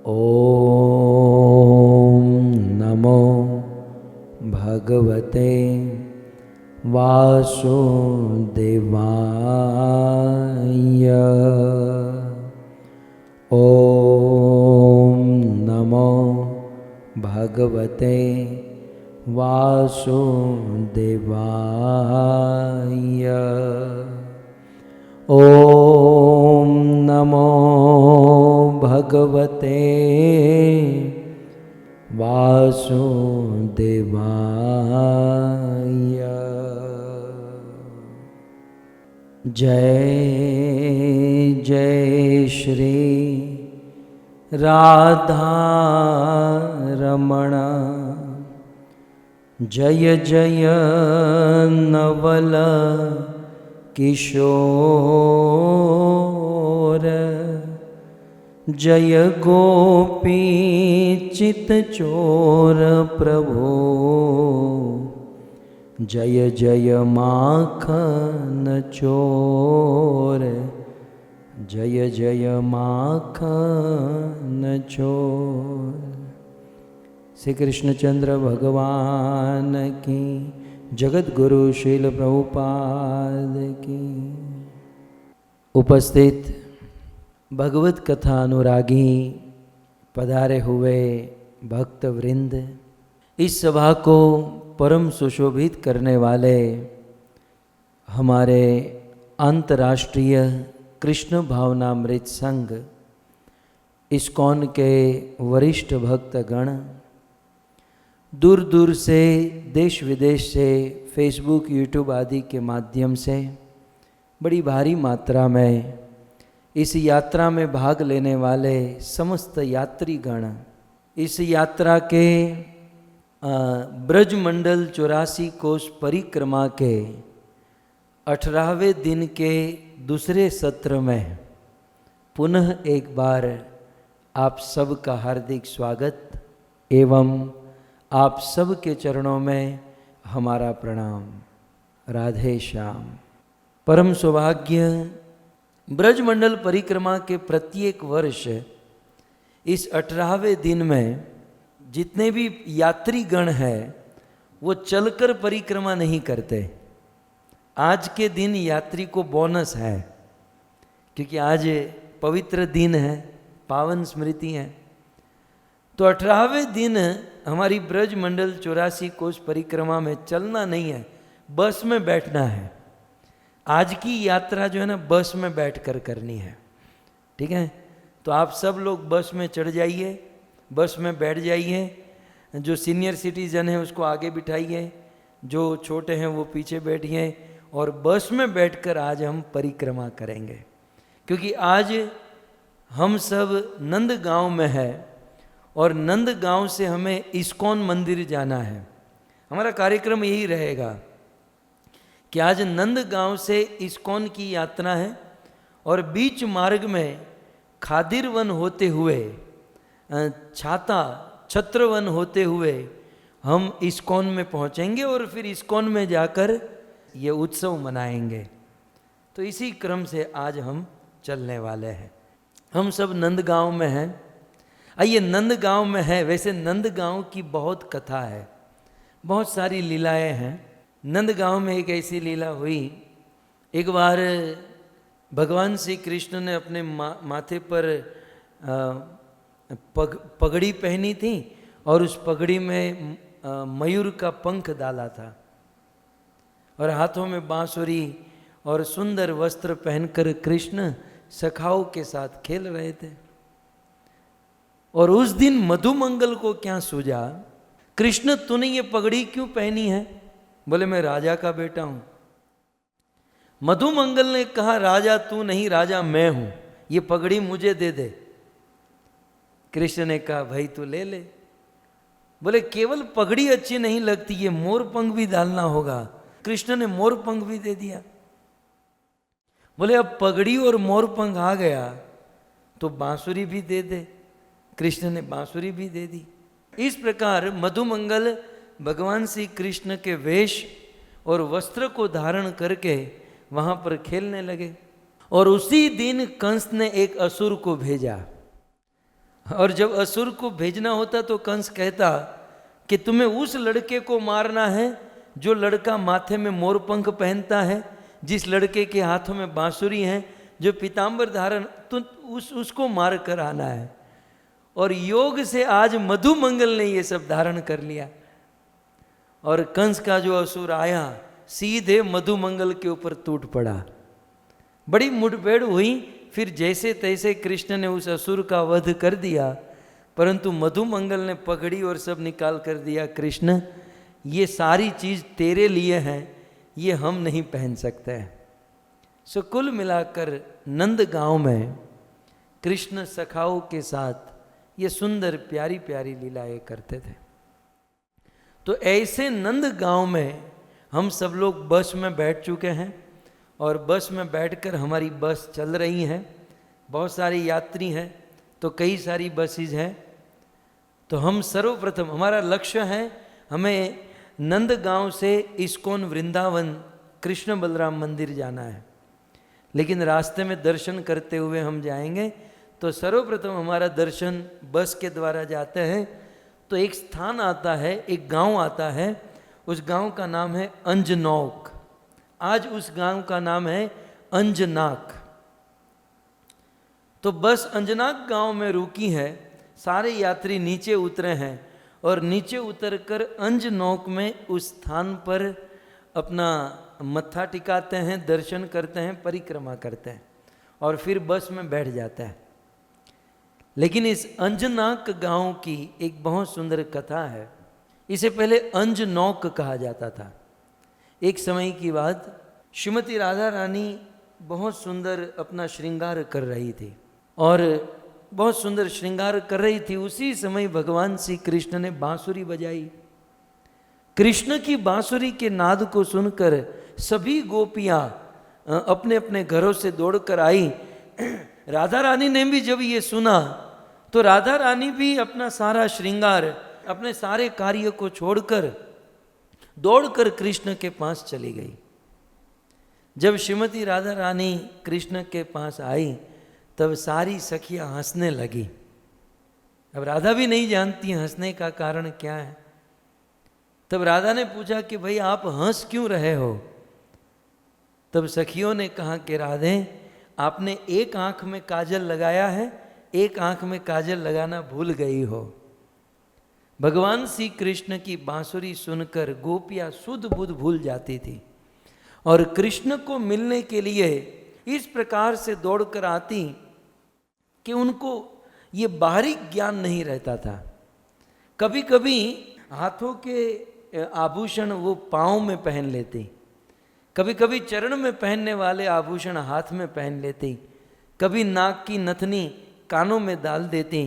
ॐ नमो भगवते वासुदेवाय। ॐ नमो भगवते वासुदेवाय। ॐ नमो भगवते वासुदेवाय। जय जय श्री राधा रमण, जय जय नवल किशोर, जय गोपी चित चोर प्रभो, जय जय माखन चोर, जय जय माखन चोर। श्री कृष्णचंद्र भगवान की, जगत गुरु श्रील प्रभुपाद की। उपस्थित भगवत कथा अनुरागी पधारे हुए भक्त वृंद, इस सभा को परम सुशोभित करने वाले हमारे अंतर्राष्ट्रीय कृष्ण भावनामृत संघ इस्कॉन के वरिष्ठ भक्तगण, दूर दूर से देश विदेश से फेसबुक यूट्यूब आदि के माध्यम से बड़ी भारी मात्रा में इस यात्रा में भाग लेने वाले समस्त यात्रीगण, इस यात्रा के ब्रजमंडल 84 कोस परिक्रमा के 18वें दिन के दूसरे सत्र में पुनः एक बार आप सबका हार्दिक स्वागत एवं आप सब के चरणों में हमारा प्रणाम। राधे श्याम। परम सौभाग्य, ब्रजमंडल परिक्रमा के प्रत्येक वर्ष इस 18वें दिन में जितने भी यात्रीगण हैं वो चलकर परिक्रमा नहीं करते। आज के दिन यात्री को बोनस है, क्योंकि आज पवित्र दिन है, पावन स्मृति है। तो 18वें दिन हमारी ब्रजमंडल 84 कोस परिक्रमा में चलना नहीं है, बस में बैठना है। आज की यात्रा जो है ना, बस में बैठकर करनी है। ठीक है, तो आप सब लोग बस में चढ़ जाइए, बस में बैठ जाइए। जो सीनियर सिटीजन है उसको आगे बिठाइए, जो छोटे हैं वो पीछे बैठिए, और बस में बैठकर आज हम परिक्रमा करेंगे। क्योंकि आज हम सब नंदगांव में है और नंदगांव से हमें इस्कॉन मंदिर जाना है। हमारा कार्यक्रम यही रहेगा कि आज नंदगांव से इस्कॉन की यात्रा है और बीच मार्ग में खादिरवन होते हुए, छत्रवन होते हुए हम इस्कॉन में पहुंचेंगे और फिर इस्कॉन में जाकर ये उत्सव मनाएंगे। तो इसी क्रम से आज हम चलने वाले हैं। हम सब नंदगांव में हैं। आइए, नंदगांव में है, वैसे नंदगांव की बहुत कथा है, बहुत सारी लीलाएं हैं। नंदगांव में एक ऐसी लीला हुई, एक बार भगवान श्री कृष्ण ने अपने माथे पर पगड़ी पहनी थी और उस पगड़ी में मयूर का पंख डाला था और हाथों में बांसुरी और सुंदर वस्त्र पहनकर कृष्ण सखाओं के साथ खेल रहे थे। और उस दिन मधुमंगल को क्या सूझा, कृष्ण तूने ये पगड़ी क्यों पहनी है? बोले मैं राजा का बेटा हूं। मधुमंगल ने कहा राजा तू नहीं, राजा मैं हूं, ये पगड़ी मुझे दे दे। कृष्ण ने कहा भाई तू ले ले। बोले केवल पगड़ी अच्छी नहीं लगती, ये मोर पंख भी डालना होगा। कृष्ण ने मोर पंख भी दे दिया। बोले अब पगड़ी और मोर पंख आ गया तो बांसुरी भी दे दे। कृष्ण ने बांसुरी भी दे दी। इस प्रकार मधुमंगल भगवान श्री कृष्ण के वेश और वस्त्र को धारण करके वहां पर खेलने लगे। और उसी दिन कंस ने एक असुर को भेजा और जब असुर को भेजना होता तो कंस कहता कि तुम्हें उस लड़के को मारना है जो लड़का माथे में मोरपंख पहनता है, जिस लड़के के हाथों में बांसुरी है, जो पीताम्बर धारण, तो उसको मार कर आना है। और योग से आज मधुमंगल ने ये सब धारण कर लिया और कंस का जो असुर आया सीधे मधुमंगल के ऊपर टूट पड़ा। बड़ी मुठभेड़ हुई, फिर जैसे तैसे कृष्ण ने उस असुर का वध कर दिया, परंतु मधुमंगल ने पगड़ी और सब निकाल कर दिया, कृष्ण ये सारी चीज तेरे लिए है, ये हम नहीं पहन सकते हैं। सो कुल मिलाकर नंद गांव में कृष्ण सखाओं के साथ ये सुंदर प्यारी प्यारी लीलाएं करते थे। तो ऐसे नंद गांव में हम सब लोग बस में बैठ चुके हैं और बस में बैठकर हमारी बस चल रही है, बहुत सारे यात्री हैं, तो कई सारी बसेज हैं। तो हम सर्वप्रथम हमारा लक्ष्य है, हमें नंदगांव से इस्कॉन वृंदावन कृष्ण बलराम मंदिर जाना है, लेकिन रास्ते में दर्शन करते हुए हम जाएंगे। तो सर्वप्रथम हमारा दर्शन बस के द्वारा जाते हैं तो एक स्थान आता है, एक गांव आता है, उस गांव का नाम है अंजनौक। आज उस गांव का नाम है अंजनाक। तो बस अंजनाक गांव में रुकी है, सारे यात्री नीचे उतरे हैं और नीचे उतरकर अंजनौक में उस स्थान पर अपना मत्था टिकाते हैं, दर्शन करते हैं, परिक्रमा करते हैं और फिर बस में बैठ जाते हैं। लेकिन इस अंजनाक गांव की एक बहुत सुंदर कथा है। इसे पहले अंजनौक कहा जाता था। एक समय की बात, श्रीमती राधा रानी बहुत सुंदर अपना श्रृंगार कर रही थी और बहुत सुंदर श्रृंगार कर रही थी। उसी समय भगवान श्री कृष्ण ने बांसुरी बजाई। कृष्ण की बांसुरी के नाद को सुनकर सभी गोपियां अपने अपने घरों से दौड़कर आई। राधा रानी ने भी जब ये सुना तो राधा रानी भी अपना सारा श्रृंगार, अपने सारे कार्य को छोड़कर दौड़कर कृष्ण के पास चली गई। जब श्रीमती राधा रानी कृष्ण के पास आई तब सारी सखियां हंसने लगी। अब राधा भी नहीं जानती हंसने का कारण क्या है। तब राधा ने पूछा कि भाई आप हंस क्यों रहे हो। तब सखियों ने कहा कि राधे, आपने एक आंख में काजल लगाया है, एक आंख में काजल लगाना भूल गई हो। भगवान श्री कृष्ण की बांसुरी सुनकर गोपियां सुध बुध भूल जाती थी और कृष्ण को मिलने के लिए इस प्रकार से दौड़कर आती कि उनको ये बाहरी ज्ञान नहीं रहता था। कभी कभी हाथों के आभूषण वो पाँव में पहन लेती, कभी कभी चरण में पहनने वाले आभूषण हाथ में पहन लेती, कभी नाक की नथनी कानों में डाल देती,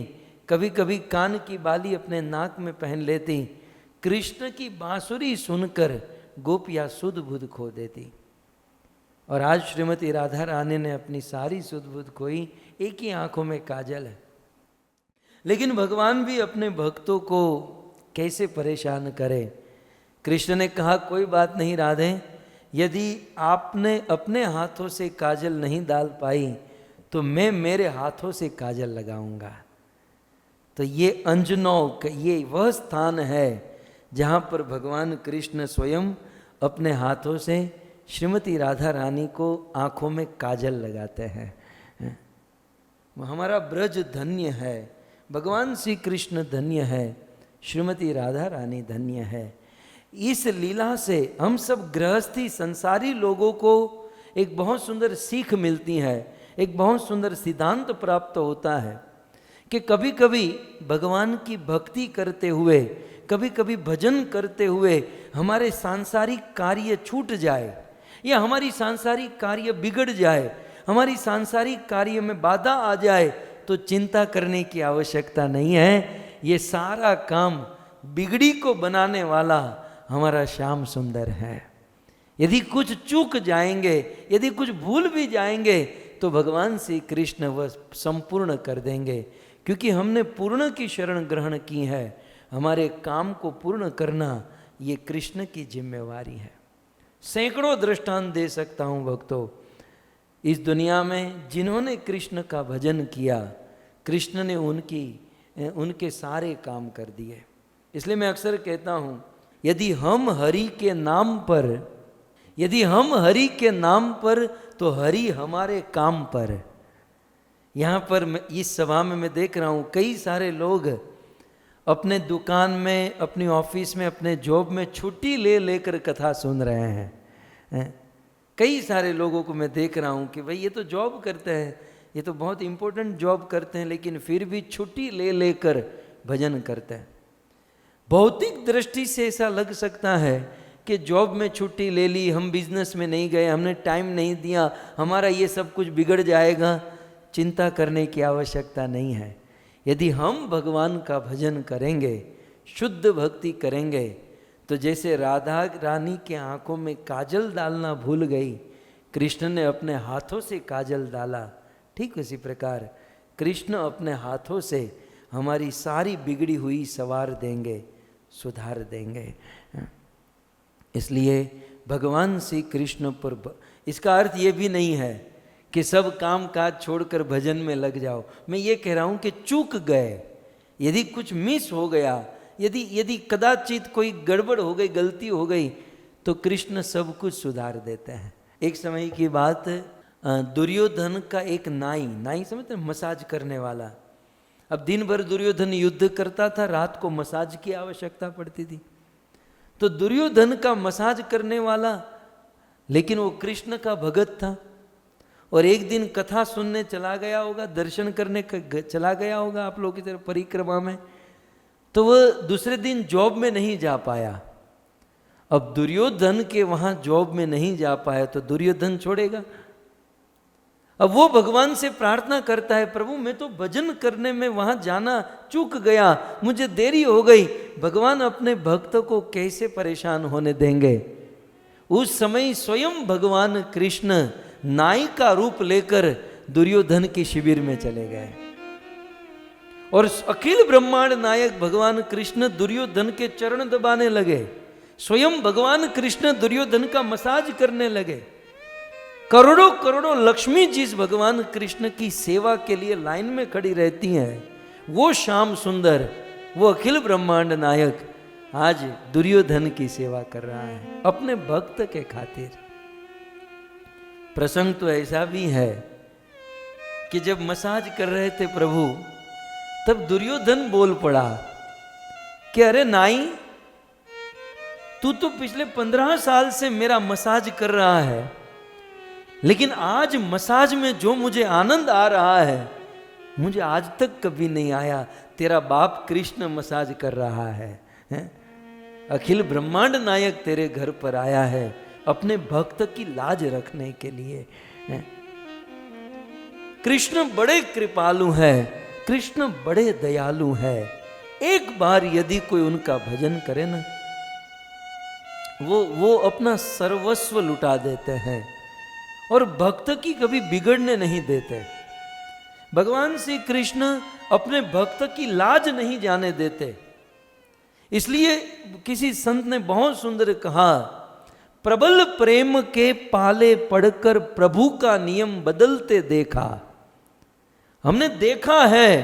कभी कभी कान की बाली अपने नाक में पहन लेती। कृष्ण की बांसुरी सुनकर गोपियां सुध बुध खो देती। और आज श्रीमती राधा रानी ने अपनी सारी सुध बुध खोई, एक ही आंखों में काजल है। लेकिन भगवान भी अपने भक्तों को कैसे परेशान करे। कृष्ण ने कहा कोई बात नहीं राधे, यदि आपने अपने हाथों से काजल नहीं डाल पाई तो मैं मेरे हाथों से काजल लगाऊंगा। तो ये अंजनौक, ये वह स्थान है जहाँ पर भगवान कृष्ण स्वयं अपने हाथों से श्रीमती राधा रानी को आँखों में काजल लगाते हैं। हमारा ब्रज धन्य है, भगवान श्री कृष्ण धन्य है, श्रीमती राधा रानी धन्य है। इस लीला से हम सब गृहस्थी संसारी लोगों को एक बहुत सुंदर सीख मिलती है, एक बहुत सुंदर सिद्धांत प्राप्त होता है कि कभी कभी भगवान की भक्ति करते हुए, कभी कभी भजन करते हुए हमारे सांसारिक कार्य छूट जाए या हमारी सांसारिक कार्य बिगड़ जाए, हमारी सांसारिक कार्य में बाधा आ जाए तो चिंता करने की आवश्यकता नहीं है। ये सारा काम बिगड़ी को बनाने वाला हमारा श्याम सुंदर है। यदि कुछ चूक जाएंगे, यदि कुछ भूल भी जाएंगे तो भगवान श्री कृष्ण वह संपूर्ण कर देंगे, क्योंकि हमने पूर्ण की शरण ग्रहण की है। हमारे काम को पूर्ण करना ये कृष्ण की जिम्मेवारी है। सैकड़ों दृष्टांत दे सकता हूँ भक्तों। इस दुनिया में जिन्होंने कृष्ण का भजन किया, कृष्ण ने उनकी उनके सारे काम कर दिए। इसलिए मैं अक्सर कहता हूँ, यदि हम हरि के नाम पर तो हरि हमारे काम पर। यहाँ पर इस सभा में मैं देख रहा हूँ कई सारे लोग अपने दुकान में, अपनी ऑफिस में, अपने जॉब में छुट्टी ले लेकर कथा सुन रहे हैं। कई सारे लोगों को मैं देख रहा हूँ कि भाई ये तो जॉब करते हैं, ये तो बहुत इम्पोर्टेंट जॉब करते हैं, लेकिन फिर भी छुट्टी ले लेकर भजन करते हैं। भौतिक दृष्टि से ऐसा लग सकता है कि जॉब में छुट्टी ले ली, हम बिजनेस में नहीं गए, हमने टाइम नहीं दिया, हमारा ये सब कुछ बिगड़ जाएगा। चिंता करने की आवश्यकता नहीं है। यदि हम भगवान का भजन करेंगे, शुद्ध भक्ति करेंगे, तो जैसे राधा रानी के आंखों में काजल डालना भूल गई, कृष्ण ने अपने हाथों से काजल डाला, ठीक उसी प्रकार कृष्ण अपने हाथों से हमारी सारी बिगड़ी हुई संवार देंगे, सुधार देंगे। इसलिए भगवान श्री कृष्ण पर, इसका अर्थ ये भी नहीं है कि सब काम काज छोड़कर भजन में लग जाओ। मैं ये कह रहा हूँ कि चूक गए, यदि कुछ मिस हो गया, यदि कदाचित कोई गड़बड़ हो गई, गलती हो गई, तो कृष्ण सब कुछ सुधार देते हैं। एक समय की बात, दुर्योधन का एक नाई समझते हैं, मसाज करने वाला। अब दिन भर दुर्योधन युद्ध करता था, रात को मसाज की आवश्यकता पड़ती थी। तो दुर्योधन का मसाज करने वाला, लेकिन वो कृष्ण का भगत था, और एक दिन कथा सुनने चला गया होगा, दर्शन करने चला गया होगा आप लोगों की तरफ परिक्रमा में, तो वह दूसरे दिन जॉब में नहीं जा पाया। अब दुर्योधन के वहां जॉब में नहीं जा पाया तो दुर्योधन छोड़ेगा। अब वो भगवान से प्रार्थना करता है, प्रभु मैं तो भजन करने में वहां जाना चूक गया, मुझे देरी हो गई। भगवान अपने भक्त को कैसे परेशान होने देंगे। उस समय स्वयं भगवान कृष्ण नाई का रूप लेकर दुर्योधन की शिविर में चले गए, और अखिल ब्रह्मांड नायक भगवान कृष्ण दुर्योधन के चरण दबाने लगे। स्वयं भगवान कृष्ण दुर्योधन का मसाज करने लगे। करोड़ों करोड़ों लक्ष्मी जिस भगवान कृष्ण की सेवा के लिए लाइन में खड़ी रहती हैं, वो श्याम सुंदर, वो अखिल ब्रह्मांड नायक आज दुर्योधन की सेवा कर रहा है अपने भक्त के खातिर। प्रसंग तो ऐसा भी है कि जब मसाज कर रहे थे प्रभु, तब दुर्योधन बोल पड़ा कि अरे नाई, तू तो पिछले 15 साल से मेरा मसाज कर रहा है, लेकिन आज मसाज में जो मुझे आनंद आ रहा है, मुझे आज तक कभी नहीं आया। तेरा बाप कृष्ण मसाज कर रहा है, अखिल ब्रह्मांड नायक तेरे घर पर आया है अपने भक्त की लाज रखने के लिए। कृष्ण बड़े कृपालु है, कृष्ण बड़े दयालु है। एक बार यदि कोई उनका भजन करे ना, वो अपना सर्वस्व लुटा देते हैं और भक्त की कभी बिगड़ने नहीं देते। भगवान श्री कृष्ण अपने भक्त की लाज नहीं जाने देते। इसलिए किसी संत ने बहुत सुंदर कहा, प्रबल प्रेम के पाले पड़कर प्रभु का नियम बदलते देखा। हमने देखा है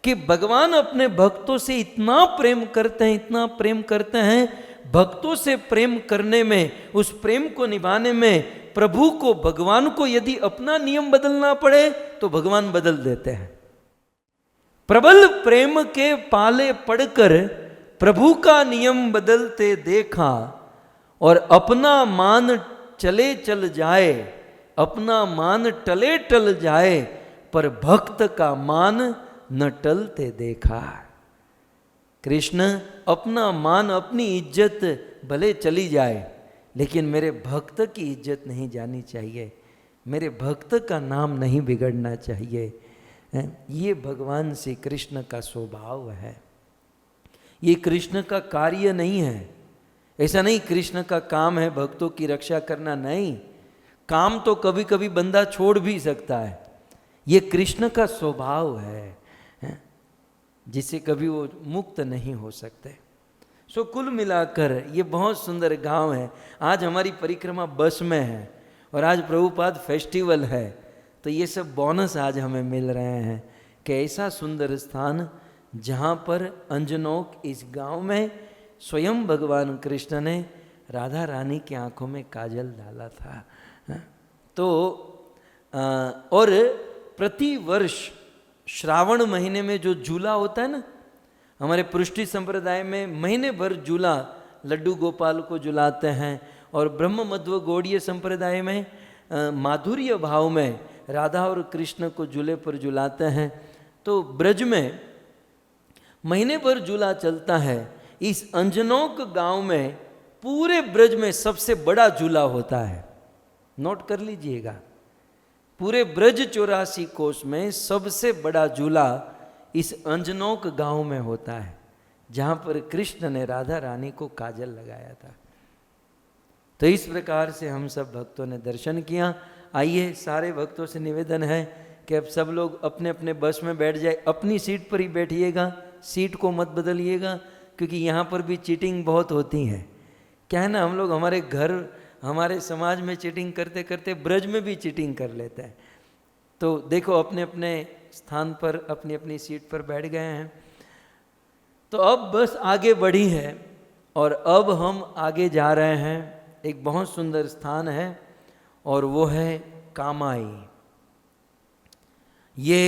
कि भगवान अपने भक्तों से इतना प्रेम करते हैं, इतना प्रेम करते हैं। भक्तों से प्रेम करने में, उस प्रेम को निभाने में प्रभु को, भगवान को यदि अपना नियम बदलना पड़े तो भगवान बदल देते हैं। प्रबल प्रेम के पाले पड़कर प्रभु का नियम बदलते देखा, और अपना मान चले चल जाए, अपना मान टले टल जाए, पर भक्त का मान न टलते देखा। कृष्ण अपना मान, अपनी इज्जत भले चली जाए, लेकिन मेरे भक्त की इज्जत नहीं जानी चाहिए, मेरे भक्त का नाम नहीं बिगड़ना चाहिए। ये भगवान श्री कृष्ण का स्वभाव है, ये कृष्ण का कार्य नहीं है। ऐसा नहीं कृष्ण का काम है भक्तों की रक्षा करना, नहीं। काम तो कभी कभी बंदा छोड़ भी सकता है, ये कृष्ण का स्वभाव है जिससे कभी वो मुक्त नहीं हो सकते। सो कुल मिलाकर ये बहुत सुंदर गांव है। आज हमारी परिक्रमा बस में है और आज प्रभुपाद फेस्टिवल है, तो ये सब बोनस आज हमें मिल रहे हैं कि ऐसा सुंदर स्थान जहाँ पर अंजनोक इस गांव में स्वयं भगवान कृष्ण ने राधा रानी की आंखों में काजल डाला था। तो और प्रति वर्ष श्रावण महीने में जो झूला होता है ना, हमारे पृष्ठी संप्रदाय में महीने भर झूला लड्डू गोपाल को झुलाते हैं, और ब्रह्म मध्व गौड़ीय संप्रदाय में माधुर्य भाव में राधा और कृष्ण को झूले पर झुलाते हैं। तो ब्रज में महीने भर झूला चलता है। इस अंजनोक गांव में पूरे ब्रज में सबसे बड़ा झूला होता है, नोट कर लीजिएगा। पूरे ब्रज 84 कोस में सबसे बड़ा झूला इस अंजनोक गांव में होता है, जहां पर कृष्ण ने राधा रानी को काजल लगाया था। तो इस प्रकार से हम सब भक्तों ने दर्शन किया। आइए, सारे भक्तों से निवेदन है कि अब सब लोग अपने अपने बस में बैठ जाए, अपनी सीट पर ही बैठिएगा, सीट को मत बदलिएगा, क्योंकि यहाँ पर भी चीटिंग बहुत होती है। क्या है ना, हम लोग हमारे घर, हमारे समाज में चीटिंग करते करते ब्रज में भी चीटिंग कर लेते हैं। तो देखो, अपने अपने स्थान पर अपनी अपनी सीट पर बैठ गए हैं। तो अब बस आगे बढ़ी है, और अब हम आगे जा रहे हैं। एक बहुत सुंदर स्थान है, और वो है कामाई। ये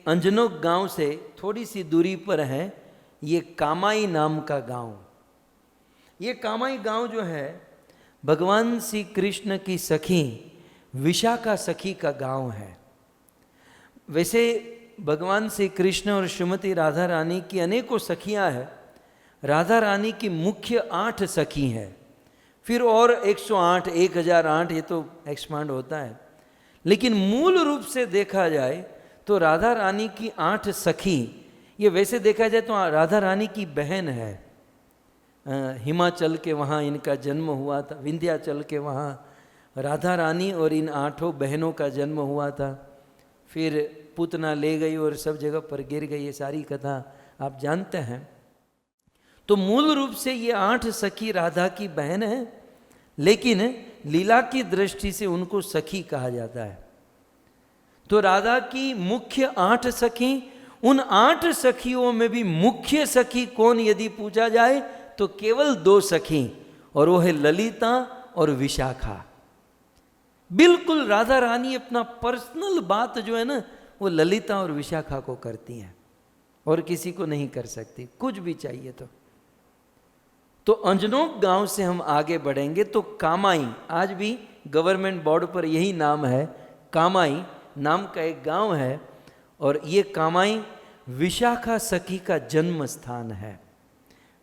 अंजनोक गांव से थोड़ी सी दूरी पर है ये कामाई नाम का गांव। ये कामाई गांव जो है, भगवान श्री कृष्ण की सखी विशाखा सखी का गांव है। वैसे भगवान श्री कृष्ण और श्रीमती राधा रानी की अनेकों सखियां हैं। राधा रानी की मुख्य 8 सखी हैं, फिर और 108, 1008, ये तो एक्सपांड होता है। लेकिन मूल रूप से देखा जाए तो राधा रानी की 8 सखी, ये वैसे देखा जाए तो राधा रानी की बहन है। हिमाचल के वहाँ इनका जन्म हुआ था, विंध्याचल के वहाँ राधा रानी और इन 8 बहनों का जन्म हुआ था। फिर पूतना ले गई और सब जगह पर गिर गई, ये सारी कथा आप जानते हैं। तो मूल रूप से ये 8 सखी राधा की बहन है, लेकिन लीला की दृष्टि से उनको सखी कहा जाता है। तो राधा की मुख्य 8 सखी, उन 8 सखियों में भी मुख्य सखी कौन यदि पूछा जाए तो केवल 2 सखी, और वो है ललिता और विशाखा। बिल्कुल राधा रानी अपना पर्सनल बात जो है ना, वो ललिता और विशाखा को करती हैं, और किसी को नहीं कर सकती, कुछ भी चाहिए तो अंजनोक गांव से हम आगे बढ़ेंगे तो कामाई, आज भी गवर्नमेंट बोर्ड पर यही नाम है, कामाई नाम का एक गांव है। और ये कामाई विशाखा सखी का जन्म स्थान है।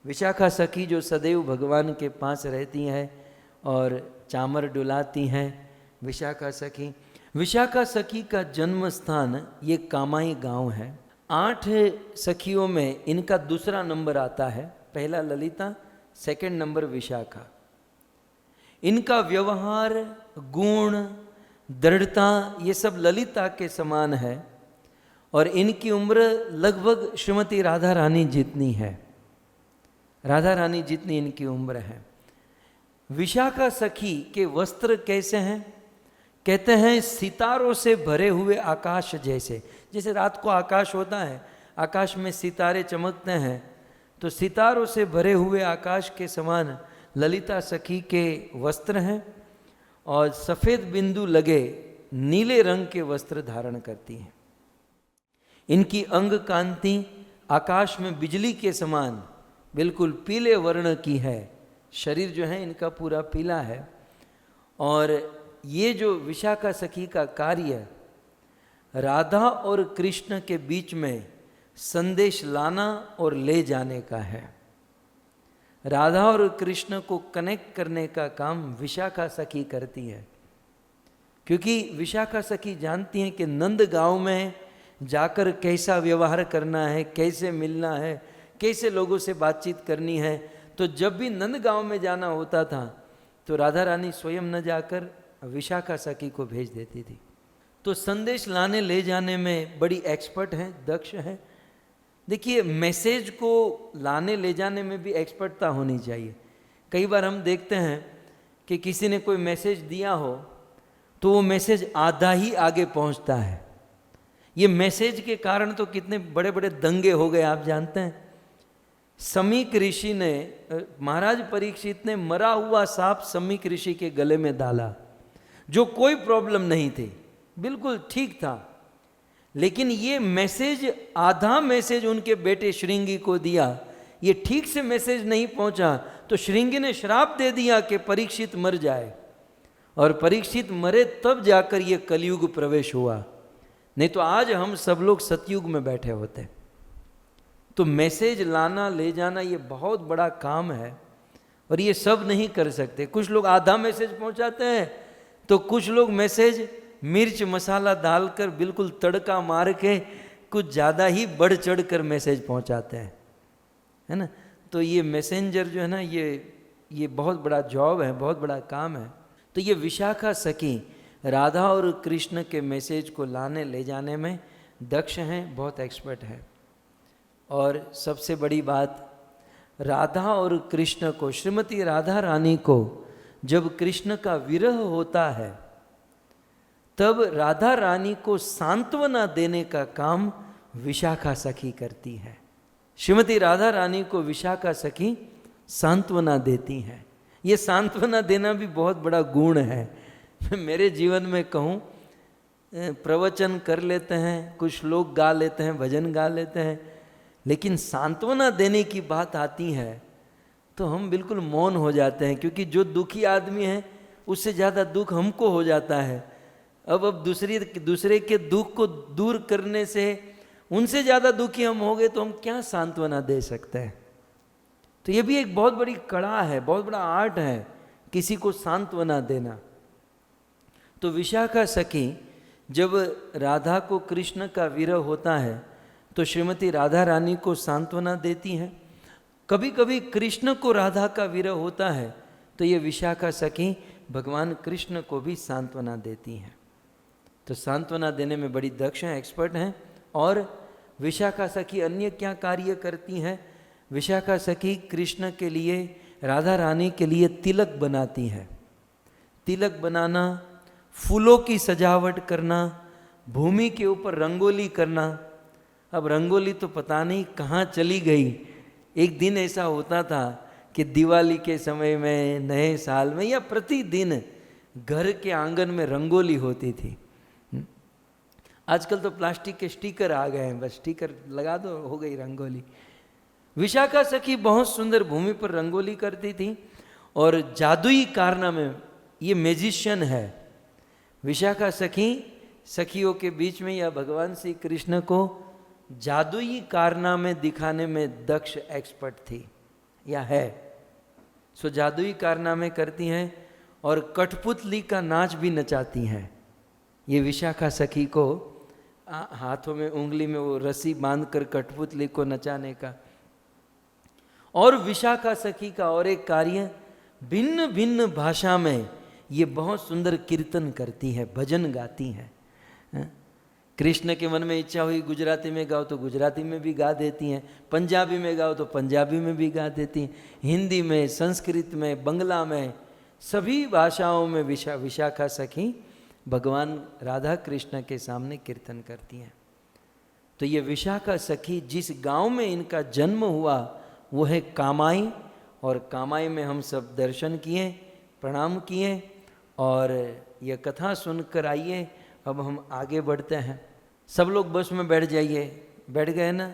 विशाखा सखी जो सदैव भगवान के पास रहती हैं और चामर डुलाती हैं, विशाखा सखी। विशाखा सखी का जन्म स्थान ये कामाई गांव है। 8 सखियों में इनका दूसरा नंबर आता है, पहला ललिता, सेकंड नंबर विशाखा। इनका व्यवहार, गुण, दृढ़ता ये सब ललिता के समान है, और इनकी उम्र लगभग श्रीमती राधा रानी जितनी है, राधा रानी जितनी इनकी उम्र है। विशाखा सखी के वस्त्र कैसे हैं? कहते हैं सितारों से भरे हुए आकाश जैसे। जैसे रात को आकाश होता है, आकाश में सितारे चमकते हैं, तो सितारों से भरे हुए आकाश के समान ललिता सखी के वस्त्र हैं, और सफ़ेद बिंदु लगे नीले रंग के वस्त्र धारण करती हैं। इनकी अंग कांति आकाश में बिजली के समान बिल्कुल पीले वर्ण की है। शरीर जो है इनका पूरा पीला है। और ये जो विशाखा सखी का कार्य राधा और कृष्ण के बीच में संदेश लाना और ले जाने का है। राधा और कृष्ण को कनेक्ट करने का काम विशाखा सखी करती है, क्योंकि विशाखा सखी जानती हैं कि नंद गांव में जाकर कैसा व्यवहार करना है, कैसे मिलना है, कैसे लोगों से बातचीत करनी है। तो जब भी नंद गांव में जाना होता था तो राधा रानी स्वयं न जाकर विशाखा सखी को भेज देती थी। तो संदेश लाने ले जाने में बड़ी एक्सपर्ट हैं, दक्ष हैं। देखिए, मैसेज को लाने ले जाने में भी एक्सपर्टता होनी चाहिए। कई बार हम देखते हैं कि किसी ने कोई मैसेज दिया हो तो वो मैसेज आधा ही आगे पहुंचता है, ये मैसेज के कारण तो कितने बड़े बड़े दंगे हो गए आप जानते हैं। समीक ऋषि ने, महाराज परीक्षित ने मरा हुआ सांप समीक ऋषि के गले में डाला, जो कोई प्रॉब्लम नहीं थी, बिल्कुल ठीक था। लेकिन ये मैसेज, आधा मैसेज उनके बेटे श्रृंगी को दिया, ये ठीक से मैसेज नहीं पहुंचा तो श्रृंगी ने श्राप दे दिया कि परीक्षित मर जाए, और परीक्षित मरे तब जाकर ये कलयुग प्रवेश हुआ, नहीं तो आज हम सब लोग सतयुग में बैठे होते। तो मैसेज लाना ले जाना ये बहुत बड़ा काम है, और ये सब नहीं कर सकते। कुछ लोग आधा मैसेज पहुंचाते हैं, तो कुछ लोग मैसेज मिर्च मसाला डालकर बिल्कुल तड़का मार के कुछ ज़्यादा ही बढ़ चढ़ कर मैसेज पहुंचाते हैं, है ना। तो ये मैसेंजर जो है ना, ये बहुत बड़ा जॉब है, बहुत बड़ा काम है। तो ये विशाखा सखी राधा और कृष्ण के मैसेज को लाने ले जाने में दक्ष हैं, बहुत एक्सपर्ट हैं। और सबसे बड़ी बात, राधा और कृष्ण को, श्रीमती राधा रानी को जब कृष्ण का विरह होता है तब राधा रानी को सांत्वना देने का काम विशाखा सखी करती है। श्रीमती राधा रानी को विशाखा सखी सांत्वना देती हैं। ये सांत्वना देना भी बहुत बड़ा गुण है। मेरे जीवन में कहूँ, प्रवचन कर लेते हैं, कुछ लोग गा लेते हैं, भजन गा लेते हैं, लेकिन सांत्वना देने की बात आती है तो हम बिल्कुल मौन हो जाते हैं, क्योंकि जो दुखी आदमी है उससे ज़्यादा दुख हमको हो जाता है। अब दूसरे के दुख को दूर करने से उनसे ज़्यादा दुखी हम हो गए तो हम क्या सांत्वना दे सकते हैं। तो ये भी एक बहुत बड़ी कला है, बहुत बड़ा आर्ट है, किसी को सांत्वना देना। तो विशाखा सखी जब राधा को कृष्ण का विरह होता है तो श्रीमती राधा रानी को सांत्वना देती हैं। कभी कभी कृष्ण को राधा का विरह होता है तो ये विशाखा सखी भगवान कृष्ण को भी सांत्वना देती हैं। तो सांत्वना देने में बड़ी दक्ष हैं, एक्सपर्ट हैं। और विशाखा सखी अन्य क्या कार्य करती हैं? विशाखा सखी कृष्ण के लिए, राधा रानी के लिए तिलक बनाती है। तिलक बनाना, फूलों की सजावट करना, भूमि के ऊपर रंगोली करना। अब रंगोली तो पता नहीं कहाँ चली गई। एक दिन ऐसा होता था कि दिवाली के समय में, नए साल में, या प्रतिदिन घर के आंगन में रंगोली होती थी। आजकल तो प्लास्टिक के स्टिकर आ गए हैं, बस स्टिकर लगा दो, हो गई रंगोली। विशाखा सखी बहुत सुंदर भूमि पर रंगोली करती थी और जादुई कारनामे, ये मैजिशियन है। विशाखा सखी सखियों के बीच में या भगवान श्री कृष्ण को जादुई कारनामे दिखाने में दक्ष एक्सपर्ट थी या है। सो जादुई कारनामे करती हैं और कठपुतली का नाच भी नचाती हैं। ये विशाखा सखी को हाथों में, उंगली में वो रस्सी बांधकर कठपुतली को नचाने का। और विशाखा सखी का और एक कार्य, भिन्न भिन्न भाषा में ये बहुत सुंदर कीर्तन करती है, भजन गाती है। कृष्ण के मन में इच्छा हुई गुजराती में गाओ तो गुजराती में भी गा देती हैं, पंजाबी में गाओ तो पंजाबी में भी गा देती हैं, हिंदी में, संस्कृत में, बंगला में, सभी भाषाओं में विशाखा सखी भगवान राधा कृष्ण के सामने कीर्तन करती हैं। तो ये विशाखा सखी, जिस गांव में इनका जन्म हुआ वो है कामाई, और कामाई में हम सब दर्शन किए, प्रणाम किए, और यह कथा सुनकर आइए। अब हम आगे बढ़ते हैं। सब लोग बस में बैठ जाइए। बैठ गए ना?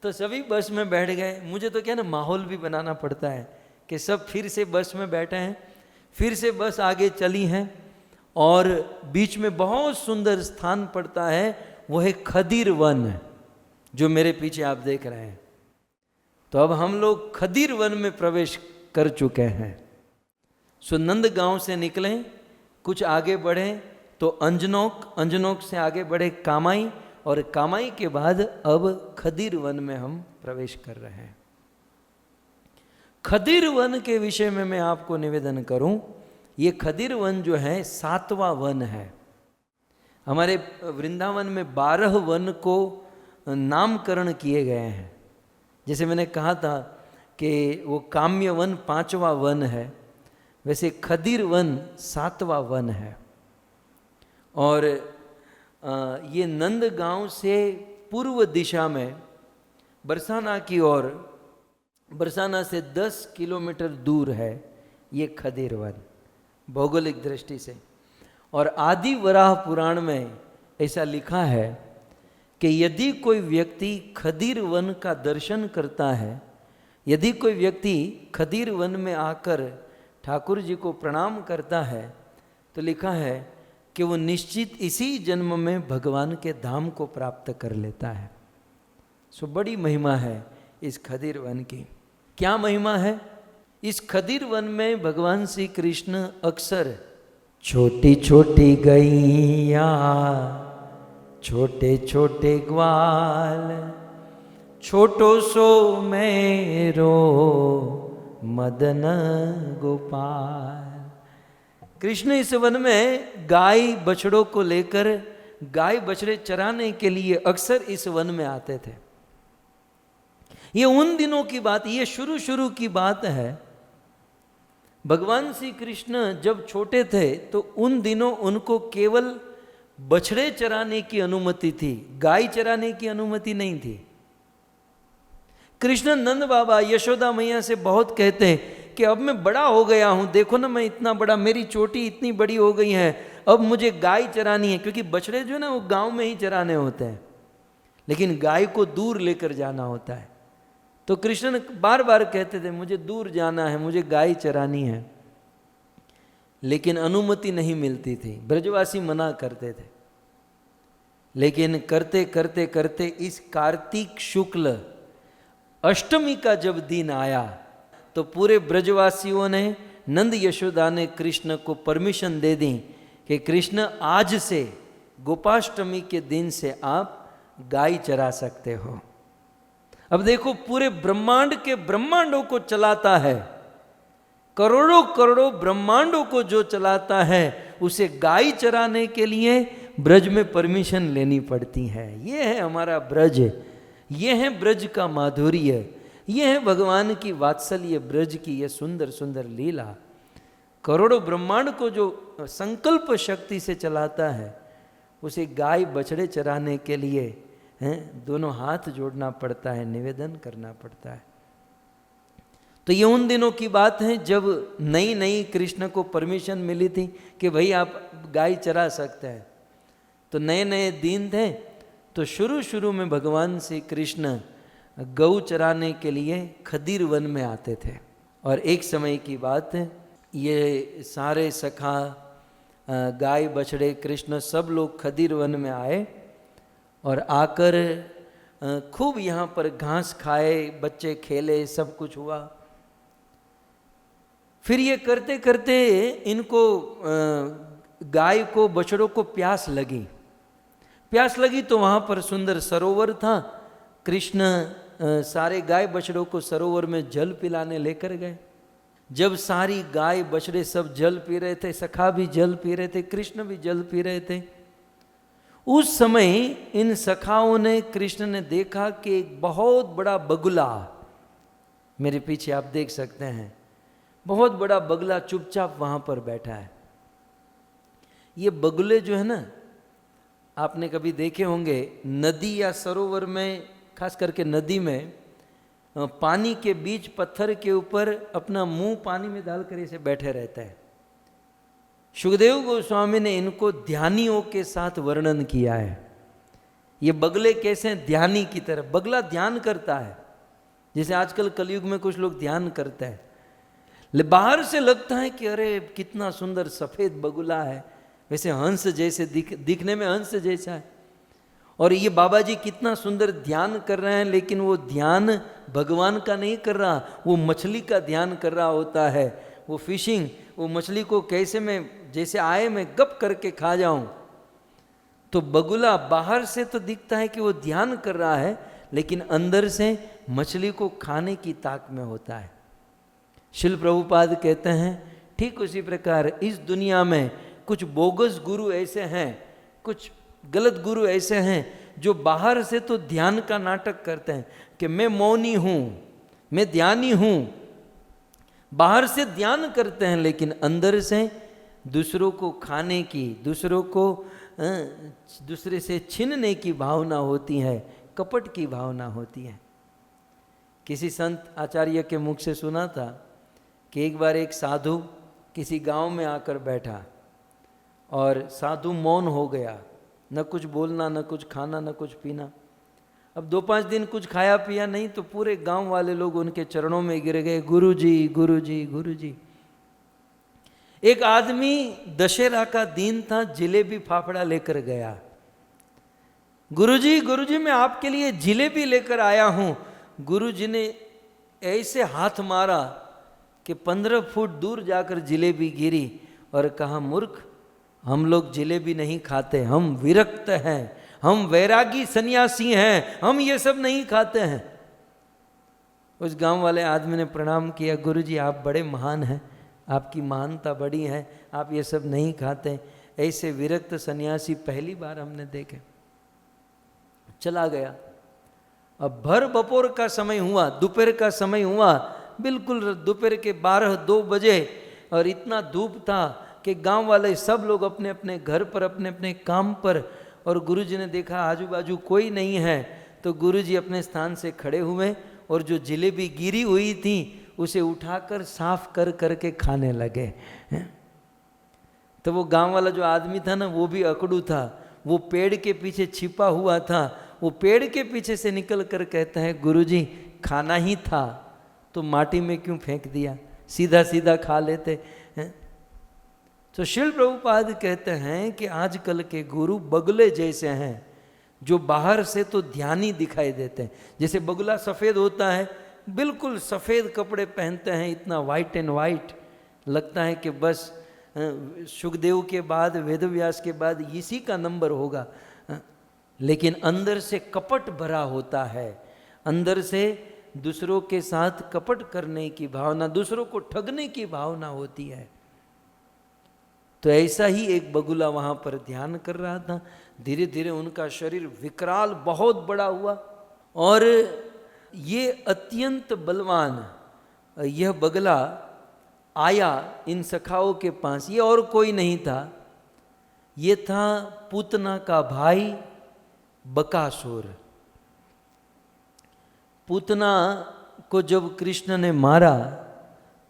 तो सभी बस में बैठ गए। मुझे तो क्या ना, माहौल भी बनाना पड़ता है कि सब फिर से बस में बैठे हैं, फिर से बस आगे चली हैं, और बीच में बहुत सुंदर स्थान पड़ता है, वो है खदीर वन, जो मेरे पीछे आप देख रहे हैं। तो अब हम लोग खदीर वन में प्रवेश कर चुके हैं। सो नंदगांव से निकले, कुछ आगे बढ़े तो अंजनोक से आगे बढ़े कामाई, और कामाई के बाद अब खदीर वन में हम प्रवेश कर रहे हैं। खदीर वन के विषय में मैं आपको निवेदन करूं, ये खदीर वन जो है 7वां वन है। हमारे वृंदावन में 12 वन को नामकरण किए गए हैं। जैसे मैंने कहा था कि वो काम्य वन 5वां वन है, वैसे खदीर वन 7वां वन है। और ये नंदगांव से पूर्व दिशा में बरसाना की ओर, बरसाना से 10 किलोमीटर दूर है ये खदीर वन भौगोलिक दृष्टि से। और आदि वराह पुराण में ऐसा लिखा है कि यदि कोई व्यक्ति खदीर वन का दर्शन करता है, यदि कोई व्यक्ति खदीर वन में आकर ठाकुर जी को प्रणाम करता है, तो लिखा है कि वो निश्चित इसी जन्म में भगवान के धाम को प्राप्त कर लेता है। सो बड़ी महिमा है इस खदीर वन की। क्या महिमा है? इस खदीर वन में भगवान श्री कृष्ण अक्सर छोटी छोटी गैया, छोटे छोटे ग्वाल, छोटो सो मेरो मदन गोपाल। कृष्ण इस वन में गाय बछड़ों को लेकर, गाय बछड़े चराने के लिए अक्सर इस वन में आते थे। ये उन दिनों की बात, ये शुरू की बात है। भगवान श्री कृष्ण जब छोटे थे तो उन दिनों उनको केवल बछड़े चराने की अनुमति थी, गाय चराने की अनुमति नहीं थी। कृष्ण नंद बाबा यशोदा मैया से बहुत कहते हैं कि अब मैं बड़ा हो गया हूं, देखो ना मैं इतना बड़ा, मेरी चोटी इतनी बड़ी हो गई है, अब मुझे गाय चरानी है। क्योंकि बछड़े जो है ना वो गांव में ही चराने होते हैं, लेकिन गाय को दूर लेकर जाना होता है। तो कृष्ण बार बार कहते थे मुझे दूर जाना है, मुझे गाय चरानी है, लेकिन अनुमति नहीं मिलती थी, ब्रजवासी मना करते थे। लेकिन करते करते करते इस कार्तिक शुक्ल अष्टमी का जब दिन आया तो पूरे ब्रजवासियों ने, नंद यशोदा ने कृष्ण को परमिशन दे दी कि कृष्ण आज से गोपाष्टमी के दिन से आप गाय चरा सकते हो। अब देखो पूरे ब्रह्मांड के ब्रह्मांडों को चलाता है, करोड़ों करोड़ों ब्रह्मांडों को जो चलाता है, उसे गाय चराने के लिए ब्रज में परमिशन लेनी पड़ती है। ये है हमारा ब्रज, ये है ब्रज का माधुर्य, ये है भगवान की वात्सल्य, ब्रज की ये सुंदर सुंदर लीला। करोड़ों ब्रह्मांड को जो संकल्प शक्ति से चलाता है, उसे गाय बछड़े चराने के लिए दोनों हाथ जोड़ना पड़ता है, निवेदन करना पड़ता है। तो ये उन दिनों की बात है जब नई नई कृष्ण को परमिशन मिली थी कि भाई आप गाय चरा सकते हैं। तो नए नए दिन थे, तो शुरू में भगवान श्री कृष्ण गौ चराने के लिए खदीर वन में आते थे। और एक समय की बात है, ये सारे सखा, गाय बछड़े, कृष्ण सब लोग खदीर वन में आए और आकर खूब यहाँ पर घास खाए, बच्चे खेले, सब कुछ हुआ। फिर ये करते करते इनको, गाय को बछड़ों को प्यास लगी तो वहाँ पर सुंदर सरोवर था। कृष्ण सारे गाय बछड़ों को सरोवर में जल पिलाने लेकर गए। जब सारी गाय बछड़े सब जल पी रहे थे, सखा भी जल पी रहे थे, कृष्ण भी जल पी रहे थे, उस समय इन सखाओं ने, कृष्ण ने देखा कि एक बहुत बड़ा बगुला, मेरे पीछे आप देख सकते हैं, बहुत बड़ा बगुला चुपचाप वहां पर बैठा है। ये बगुले जो है ना, आपने कभी देखे होंगे नदी या सरोवर में, खास करके नदी में, पानी के बीच पत्थर के ऊपर अपना मुंह पानी में डालकर ऐसे बैठे रहता है। सुखदेव गोस्वामी ने इनको ध्यानियों के साथ वर्णन किया है। ये बगले कैसे हैं? ध्यानी की तरह। बगला ध्यान करता है, जैसे आजकल कलयुग में कुछ लोग ध्यान करते हैं। बाहर से लगता है कि अरे कितना सुंदर सफेद बगुला है, वैसे हंस जैसे दिखने में हंस जैसा है, और ये बाबा जी कितना सुंदर ध्यान कर रहे हैं, लेकिन वो ध्यान भगवान का नहीं कर रहा, वो मछली का ध्यान कर रहा होता है। वो फिशिंग, वो मछली को कैसे मैं, जैसे आए मैं गप करके खा जाऊं। तो बगुला बाहर से तो दिखता है कि वो ध्यान कर रहा है, लेकिन अंदर से मछली को खाने की ताक में होता है। शिल प्रभुपाद कहते हैं ठीक उसी प्रकार इस दुनिया में कुछ बोगस गुरु ऐसे हैं, कुछ गलत गुरु ऐसे हैं जो बाहर से तो ध्यान का नाटक करते हैं कि मैं मौनी हूं, मैं ध्यानी हूं, बाहर से ध्यान करते हैं, लेकिन अंदर से दूसरों को खाने की, दूसरों को दूसरे से छीनने की भावना होती है, कपट की भावना होती है। किसी संत आचार्य के मुख से सुना था कि एक बार एक साधु किसी गांव में आकर बैठा और साधु मौन हो गया, न कुछ बोलना, न कुछ खाना, न कुछ पीना। अब 2-5 दिन कुछ खाया पिया नहीं तो पूरे गांव वाले लोग उनके चरणों में गिर गए, गुरुजी गुरुजी गुरुजी। एक आदमी दशहरा का दिन था, जिलेबी फाफड़ा लेकर गया, गुरुजी गुरुजी मैं आपके लिए जिलेबी लेकर आया हूं। गुरुजी ने ऐसे हाथ मारा कि 15 फुट दूर जाकर जिलेबी गिरी और कहा, मूर्ख, हम लोग जिलेबी नहीं खाते, हम विरक्त हैं, हम वैरागी सन्यासी हैं, हम ये सब नहीं खाते हैं। उस गांव वाले आदमी ने प्रणाम किया, गुरुजी आप बड़े महान हैं, आपकी महानता बड़ी है, आप ये सब नहीं खाते। ऐसे विरक्त सन्यासी पहली बार हमने देखे। चला गया। अब भर बपोर का समय हुआ, दोपहर का समय हुआ, बिल्कुल दोपहर के 12-2 बजे, और इतना धूप था कि गांव वाले सब लोग अपने अपने घर पर, अपने अपने काम पर, और गुरुजी ने देखा आजू बाजू कोई नहीं है, तो गुरुजी अपने स्थान से खड़े हुए और जो जिलेबी गिरी हुई थी उसे उठाकर साफ कर करके खाने लगे। तो वो गांव वाला जो आदमी था ना, वो भी अकड़ू था, वो पेड़ के पीछे छिपा हुआ था, वो पेड़ के पीछे से निकल कर कहता है, गुरुजी खाना ही था तो माटी में क्यों फेंक दिया, सीधा सीधा खा लेते हैं। तो श्रील प्रभुपाद कहते हैं कि आजकल के गुरु बगुले जैसे हैं, जो बाहर से तो ध्यानी दिखाई देते हैं। जैसे बगुला सफ़ेद होता है, बिल्कुल सफ़ेद कपड़े पहनते हैं, इतना वाइट एंड वाइट, लगता है कि बस सुखदेव के बाद, वेदव्यास के बाद इसी का नंबर होगा। लेकिन अंदर से कपट भरा होता है, अंदर से दूसरों के साथ कपट करने की भावना, दूसरों को ठगने की भावना होती है। तो ऐसा ही एक बगुला वहाँ पर ध्यान कर रहा था। धीरे धीरे उनका शरीर विकराल बहुत बड़ा हुआ और ये अत्यंत बलवान यह बगला आया इन सखाओं के पास। ये और कोई नहीं था, ये था पूतना का भाई बकासुर। पूतना को जब कृष्ण ने मारा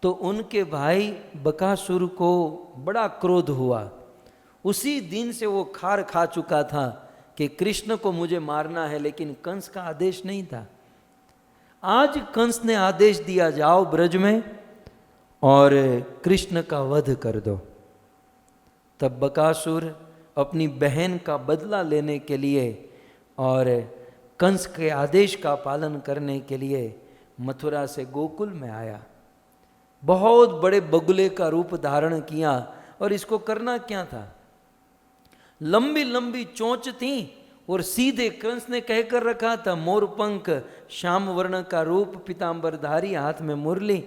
तो उनके भाई बकासुर को बड़ा क्रोध हुआ। उसी दिन से वो खार खा चुका था कि कृष्ण को मुझे मारना है, लेकिन कंस का आदेश नहीं था। आज कंस ने आदेश दिया, जाओ ब्रज में और कृष्ण का वध कर दो। तब बकासुर अपनी बहन का बदला लेने के लिए और कंस के आदेश का पालन करने के लिए मथुरा से गोकुल में आया। बहुत बड़े बगुले का रूप धारण किया। और इसको करना क्या था, लंबी लंबी चोंच थी और सीधे कंस ने कहकर रखा था, मोरपंख, श्याम वर्ण का रूप, पीतांबरधारी, हाथ में मुरली,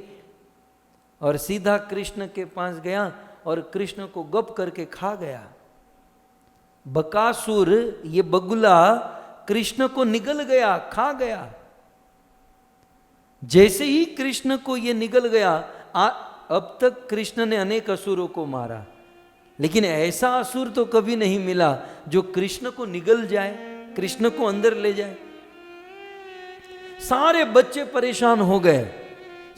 और सीधा कृष्ण के पास गया और कृष्ण को गप करके खा गया। बकासुर ये बगुला कृष्ण को निगल गया, खा गया। जैसे ही कृष्ण को ये निगल गया, अब तक कृष्ण ने अनेक असुरों को मारा, लेकिन ऐसा असुर तो कभी नहीं मिला जो कृष्ण को निगल जाए, कृष्ण को अंदर ले जाए। सारे बच्चे परेशान हो गए,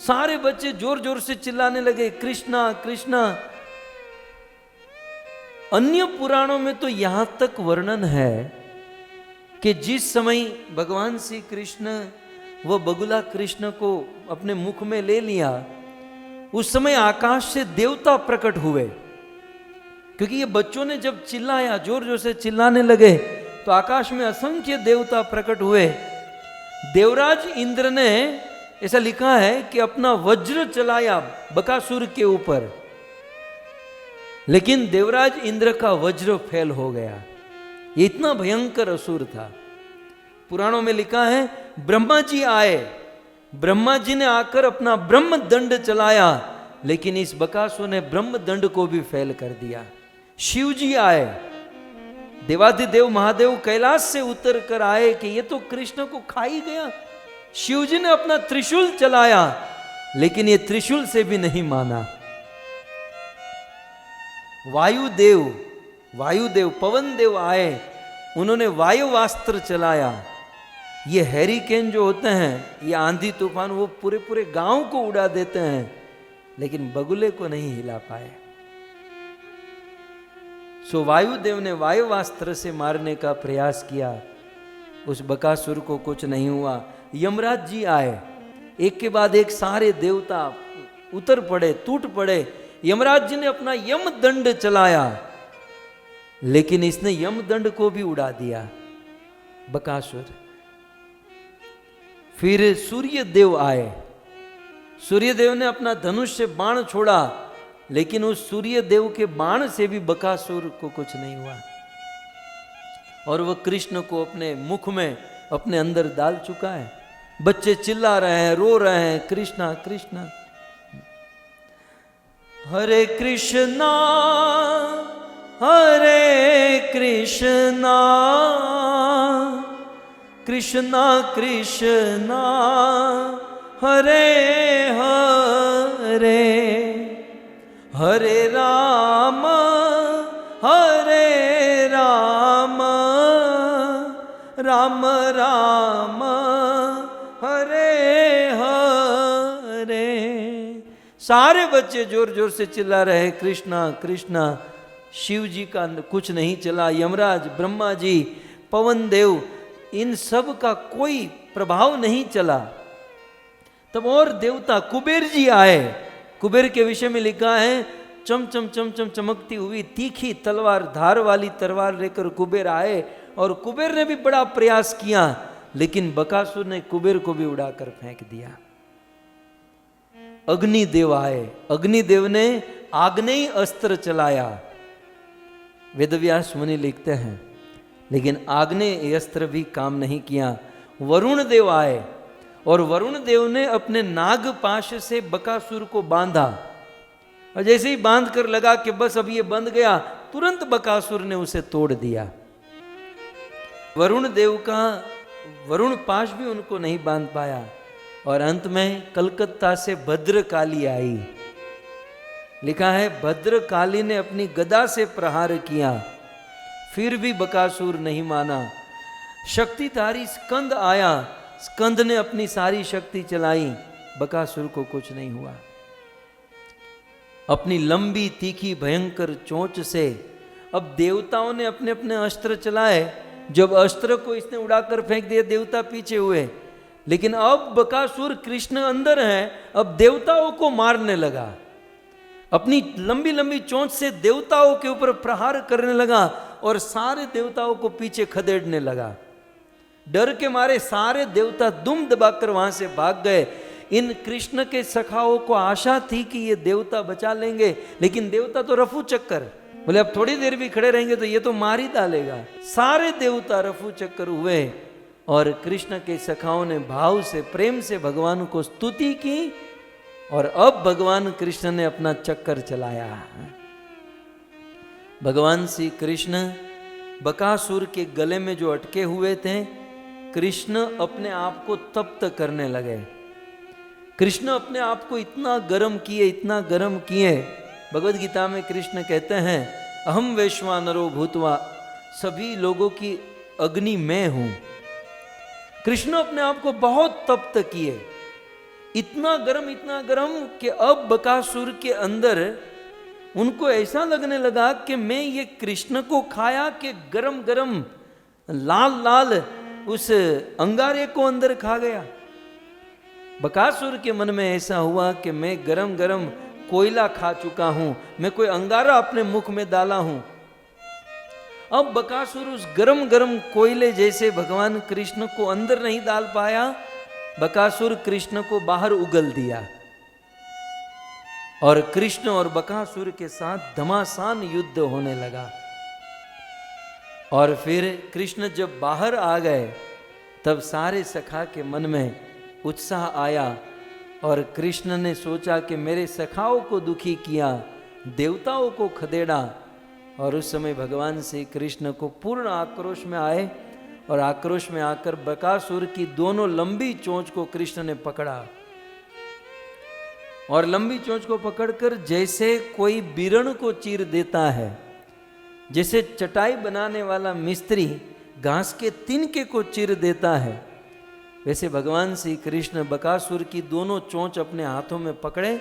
सारे बच्चे जोर जोर से चिल्लाने लगे, कृष्णा कृष्णा। अन्य पुराणों में तो यहां तक वर्णन है कि जिस समय भगवान श्री कृष्ण वो बगुला कृष्ण को अपने मुख में ले लिया, उस समय आकाश से देवता प्रकट हुए। क्योंकि ये बच्चों ने जब चिल्लाया, जोर जोर से चिल्लाने लगे, तो आकाश में असंख्य देवता प्रकट हुए। देवराज इंद्र ने, ऐसा लिखा है कि अपना वज्र चलाया बकासुर के ऊपर, लेकिन देवराज इंद्र का वज्र फेल हो गया। ये इतना भयंकर असुर था। पुराणों में लिखा है, ब्रह्मा जी आए, ब्रह्मा जी ने आकर अपना ब्रह्म दंड चलाया, लेकिन इस बकासुर ने ब्रह्म दंड को भी फेल कर दिया। शिव जी आए, देवाधिदेव महादेव कैलाश से उतर कर आए कि ये तो कृष्ण को खा ही गया। शिव जी ने अपना त्रिशूल चलाया, लेकिन ये त्रिशूल से भी नहीं माना। वायुदेव वायुदेव पवन देव आए, उन्होंने वायुवास्त्र चलाया। ये हैरिकेन जो होते हैं, ये आंधी तूफान, वो पूरे पूरे गांव को उड़ा देते हैं, लेकिन बगुले को नहीं हिला पाए। सो वायुदेव ने वायुवास्त्र से मारने का प्रयास किया, उस बकासुर को कुछ नहीं हुआ। यमराज जी आए, एक के बाद एक सारे देवता उतर पड़े, टूट पड़े। यमराज जी ने अपना यम दंड चलाया, लेकिन इसने यम दंड को भी उड़ा दिया, बकासुर। फिर सूर्य देव आए, सूर्य देव ने अपना धनुष से बाण छोड़ा, लेकिन उस सूर्य देव के बाण से भी बकासुर को कुछ नहीं हुआ, और वह कृष्ण को अपने मुख में, अपने अंदर डाल चुका है। बच्चे चिल्ला रहे हैं, रो रहे हैं, कृष्णा कृष्णा। हरे कृष्णा हरे कृष्णा कृष्णा कृष्णा हरे हरे, हरे राम राम राम हरे हरे। सारे बच्चे जोर जोर से चिल्ला रहे, कृष्णा कृष्णा। शिव जी का कुछ नहीं चला, यमराज, ब्रह्मा जी, पवन देव, इन सब का कोई प्रभाव नहीं चला। तब और देवता कुबेर जी आए। कुबेर के विषय में लिखा है, चमचम चमचम चमकती हुई तीखी तलवार, धार वाली तलवार लेकर कुबेर आए, और कुबेर ने भी बड़ा प्रयास किया, लेकिन बकासुर ने कुबेर को भी उड़ाकर फेंक दिया। अग्निदेव आए, अग्निदेव ने आग्नेय अस्त्र चलाया, वेदव्यास मुनि लिखते हैं, लेकिन आग्नेय अस्त्र भी काम नहीं किया। वरुण देव आए, और वरुण देव ने अपने नागपाश से बकासुर को बांधा, और जैसे ही बांध कर लगा कि बस अब ये बंध गया, तुरंत बकासुर ने उसे तोड़ दिया। वरुण देव का वरुण पाश भी उनको नहीं बांध पाया, और अंत में कलकत्ता से भद्रकाली आई। लिखा है, भद्रकाली ने अपनी गदा से प्रहार किया, फिर भी बकासुर नहीं माना। शक्तिधारी स्कंद आया, स्कंद ने अपनी सारी शक्ति चलाई, बकासुर को कुछ नहीं हुआ। अपनी लंबी तीखी भयंकर चोंच से अब देवताओं ने अपने अपने अस्त्र चलाए। जब अस्त्र को इसने उड़ाकर फेंक दिया, देवता पीछे हुए, लेकिन अब बकासुर कृष्ण अंदर है, अब देवताओं को मारने लगा। अपनी लंबी लंबी चोंच से देवताओं के ऊपर प्रहार करने लगा, और सारे देवताओं को पीछे खदेड़ने लगा। डर के मारे सारे देवता दुम दबाकर वहां से भाग गए। इन कृष्ण के सखाओं को आशा थी कि ये देवता बचा लेंगे, लेकिन देवता तो रफू चक्कर, बोले अब थोड़ी देर भी खड़े रहेंगे तो ये तो मार ही डालेगा। सारे देवता रफू चक्कर हुए, और कृष्ण के सखाओं ने भाव से, प्रेम से भगवान को स्तुति की, और अब भगवान कृष्ण ने अपना चक्कर चलाया। भगवान श्री कृष्ण बकासुर के गले में जो अटके हुए थे, कृष्ण अपने आप को तप्त करने लगे। कृष्ण अपने आप को इतना गर्म किए, इतना गर्म किए। भगवद गीता में कृष्ण कहते हैं, अहम वैश्वानरो भूतवा, सभी लोगों की अग्नि मैं हूं। कृष्ण अपने आप को बहुत तप्त किए, इतना गर्म कि अब बकासुर के अंदर उनको ऐसा लगने लगा कि मैं ये कृष्ण को खाया कि गरम गरम लाल लाल उस अंगारे को अंदर खा गया। बकासुर के मन में ऐसा हुआ कि मैं गरम गरम कोयला खा चुका हूं, मैं कोई अंगारा अपने मुख में डाला हूं। अब बकासुर उस गरम गरम कोयले जैसे भगवान कृष्ण को अंदर नहीं डाल पाया, बकासुर कृष्ण को बाहर उगल दिया, और कृष्ण और बकासुर के साथ घमासान युद्ध होने लगा। और फिर कृष्ण जब बाहर आ गए, तब सारे सखा के मन में उत्साह आया, और कृष्ण ने सोचा कि मेरे सखाओं को दुखी किया, देवताओं को खदेड़ा। और उस समय भगवान श्री कृष्ण को पूर्ण आक्रोश में आए, और आक्रोश में आकर बकासुर की दोनों लंबी चोंच को कृष्ण ने पकड़ा, और लंबी चोंच को पकड़कर जैसे कोई बिरण को चीर देता है, जैसे चटाई बनाने वाला मिस्त्री घास के तिनके को चीर देता है, वैसे भगवान श्री कृष्ण बकासुर की दोनों चोंच अपने हाथों में पकड़े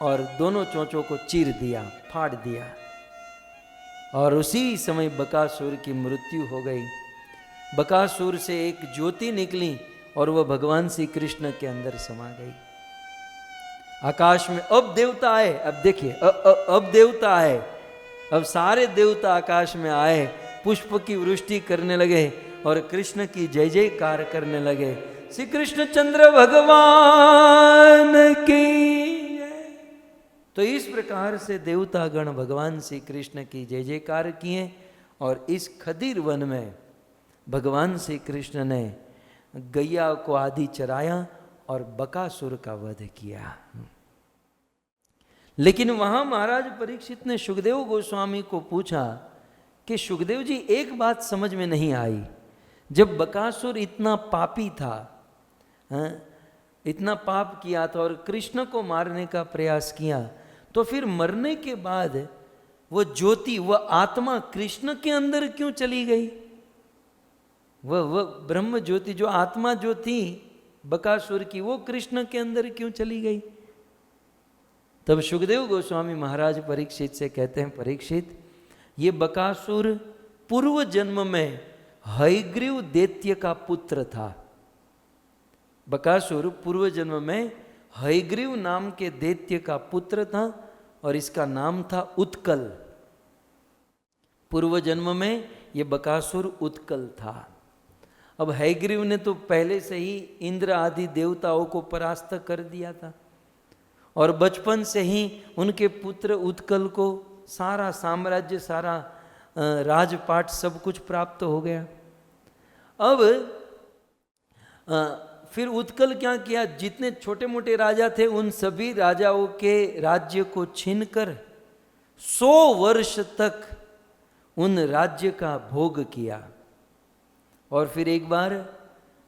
और दोनों चोंचों को चीर दिया, फाड़ दिया, और उसी समय बकासुर की मृत्यु हो गई। बकासुर से एक ज्योति निकली और वह भगवान श्री कृष्ण के अंदर समा गई। आकाश में अब देवता आए, अब देखिए अब देवता आए, अब सारे देवता आकाश में आए, पुष्प की वृष्टि करने लगे और कृष्ण की जय जयकार करने लगे। श्री कृष्ण चंद्र भगवान की जय। तो इस प्रकार से देवता गण भगवान श्री कृष्ण की जय जयकार किए और इस खदीर वन में भगवान श्री कृष्ण ने गैया को आदि चराया और बकासुर का वध किया। लेकिन वहां महाराज परीक्षित ने सुखदेव गोस्वामी को पूछा कि सुखदेव जी, एक बात समझ में नहीं आई, जब बकासुर इतना पापी था, इतना पाप किया था और कृष्ण को मारने का प्रयास किया, तो फिर मरने के बाद वो ज्योति, वह आत्मा कृष्ण के अंदर क्यों चली गई? वह ब्रह्म ज्योति, जो आत्मा जो थी बकासुर की, वो कृष्ण के अंदर क्यों चली गई? तब सुखदेव गोस्वामी महाराज परीक्षित से कहते हैं, परीक्षित, ये बकासुर पूर्व जन्म में हयग्रीव दैत्य का पुत्र था। बकासुर पूर्व जन्म में हयग्रीव नाम के दैत्य का पुत्र था और इसका नाम था उत्कल। पूर्व जन्म में ये बकासुर उत्कल था। अब हयग्रीव ने तो पहले से ही इंद्र आदि देवताओं को परास्त कर दिया था और बचपन से ही उनके पुत्र उत्कल को सारा साम्राज्य, सारा राजपाट सब कुछ प्राप्त हो गया। अब फिर उत्कल क्या किया, जितने छोटे मोटे राजा थे उन सभी राजाओं के राज्य को छीनकर 100 वर्ष तक उन राज्य का भोग किया। और फिर एक बार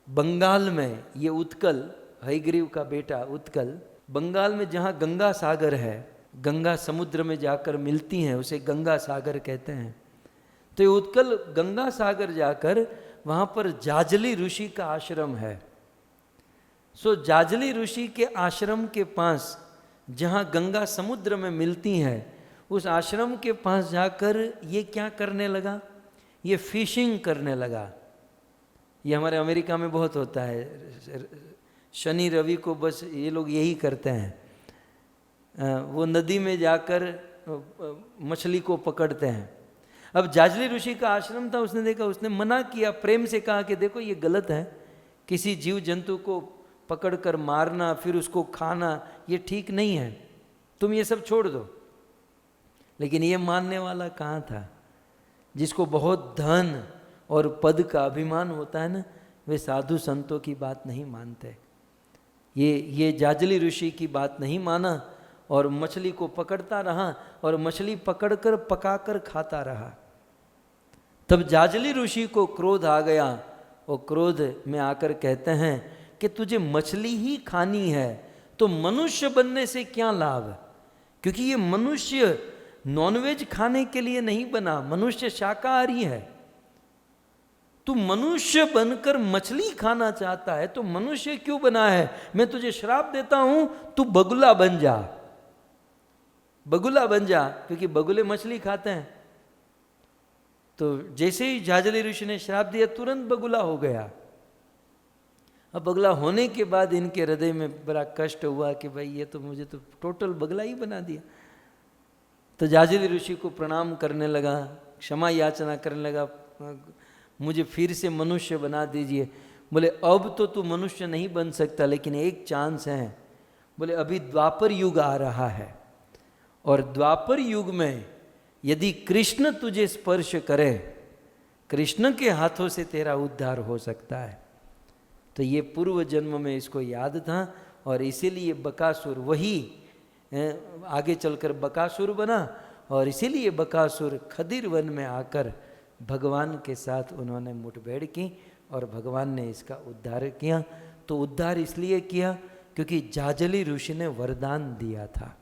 बंगाल में ये उत्कल, हयग्रीव का बेटा उत्कल, बंगाल में जहाँ गंगा सागर है, गंगा समुद्र में जाकर मिलती हैं, उसे गंगा सागर कहते हैं। तो ये उत्कल गंगा सागर जाकर वहाँ पर जाजली ऋषि का आश्रम है। सो जाजली ऋषि के आश्रम के पास, जहाँ गंगा समुद्र में मिलती हैं, उस आश्रम के पास जाकर ये क्या करने लगा, ये फिशिंग करने लगा। ये हमारे अमेरिका में बहुत होता है, शनि रवि को बस ये लोग यही करते हैं, वो नदी में जाकर मछली को पकड़ते हैं। अब जाजली ऋषि का आश्रम था, उसने देखा, उसने मना किया, प्रेम से कहा कि देखो ये गलत है, किसी जीव जंतु को पकड़कर मारना फिर उसको खाना ये ठीक नहीं है, तुम ये सब छोड़ दो। लेकिन ये मानने वाला कहाँ था? जिसको बहुत धन और पद का अभिमान होता है ना, वे साधु संतों की बात नहीं मानते। ये जाजली ऋषि की बात नहीं माना और मछली को पकड़ता रहा और मछली पकड़कर पकाकर खाता रहा। तब जाजली ऋषि को क्रोध आ गया और क्रोध में आकर कहते हैं कि तुझे मछली ही खानी है तो मनुष्य बनने से क्या लाभ? क्योंकि ये मनुष्य नॉनवेज खाने के लिए नहीं बना, मनुष्य शाकाहारी है। तू मनुष्य बनकर मछली खाना चाहता है तो मनुष्य क्यों बना है? मैं तुझे श्राप देता हूं, तू बगुला बन जा, बगुला बन जा, क्योंकि बगुले मछली खाते हैं। तो जैसे ही जाजली ऋषि ने श्राप दिया, तुरंत बगुला हो गया। अब बगुला होने के बाद इनके हृदय में बड़ा कष्ट हुआ कि भाई ये तो मुझे तो टोटल बगुला ही बना दिया। तो जाजली ऋषि को प्रणाम करने लगा, क्षमा याचना करने लगा, मुझे फिर से मनुष्य बना दीजिए। बोले अब तो तू मनुष्य नहीं बन सकता, लेकिन एक चांस है। बोले अभी द्वापर युग आ रहा है और द्वापर युग में यदि कृष्ण तुझे स्पर्श करे, कृष्ण के हाथों से तेरा उद्धार हो सकता है। तो ये पूर्व जन्म में इसको याद था और इसीलिए बकासुर वही आगे चलकर बकासुर बना और इसीलिए बकासुर खदीर वन में आकर भगवान के साथ उन्होंने मुठभेड़ की और भगवान ने इसका उद्धार किया। तो उद्धार इसलिए किया क्योंकि जाजली ऋषि ने वरदान दिया था।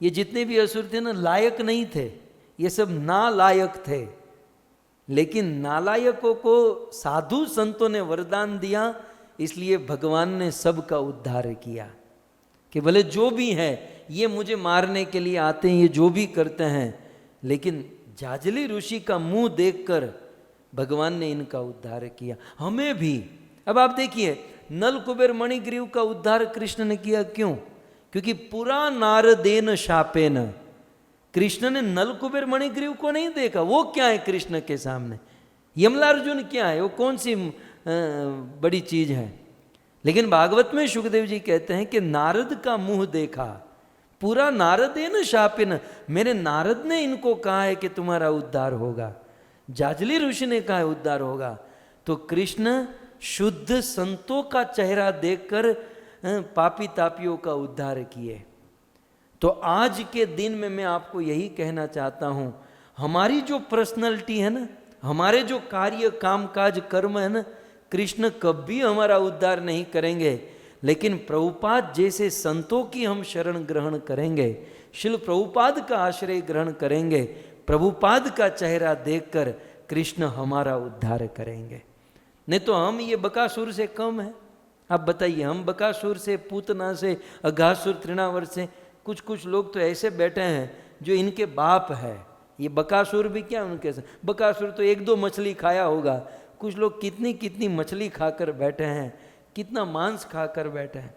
ये जितने भी असुर थे ना, लायक नहीं थे ये सब नालायक थे, लेकिन नालायकों को साधु संतों ने वरदान दिया, इसलिए भगवान ने सबका उद्धार किया कि भले जो भी है ये मुझे मारने के लिए आते हैं, ये जो भी करते हैं, लेकिन जाजली ऋषि का मुंह देखकर भगवान ने इनका उद्धार किया। हमें भी अब आप देखिए, नल कुबेर मणिग्रीव का उद्धार कृष्ण ने किया। क्यों? क्योंकि पुरा नारदेन शापेन, कृष्ण ने नल कुबेर मणिग्रीव को नहीं देखा। वो क्या है कृष्ण के सामने? यमलार्जुन क्या है? वो कौन सी बड़ी चीज है? लेकिन भागवत में सुखदेव जी कहते हैं कि नारद का मुंह देखा, पूरा नारदेन शापेन, मेरे नारद ने इनको कहा है कि तुम्हारा उद्धार होगा, जाजली ऋषि ने कहा है उद्धार होगा। तो कृष्ण शुद्ध संतों का चेहरा देखकर पापी तापियों का उद्धार किए। तो आज के दिन में मैं आपको यही कहना चाहता हूं, हमारी जो पर्सनैलिटी है ना, हमारे जो कार्य कामकाज कर्म है ना, कृष्ण कभी हमारा उद्धार नहीं करेंगे, लेकिन प्रभुपाद जैसे संतों की हम शरण ग्रहण करेंगे, शिल प्रभुपाद का आश्रय ग्रहण करेंगे, प्रभुपाद का चेहरा देखकर कृष्ण हमारा उद्धार करेंगे। नहीं तो हम ये बकासुर से कम है। आप बताइए, हम बकासुर से, पूतना से, अघासुर, तृणावर्त से, कुछ लोग तो ऐसे बैठे हैं जो इनके बाप है। ये बकासुर भी क्या उनके साथ, बकासुर तो 1-2 मछली खाया होगा, कुछ लोग कितनी कितनी मछली खाकर बैठे हैं, कितना मांस खाकर बैठे हैं।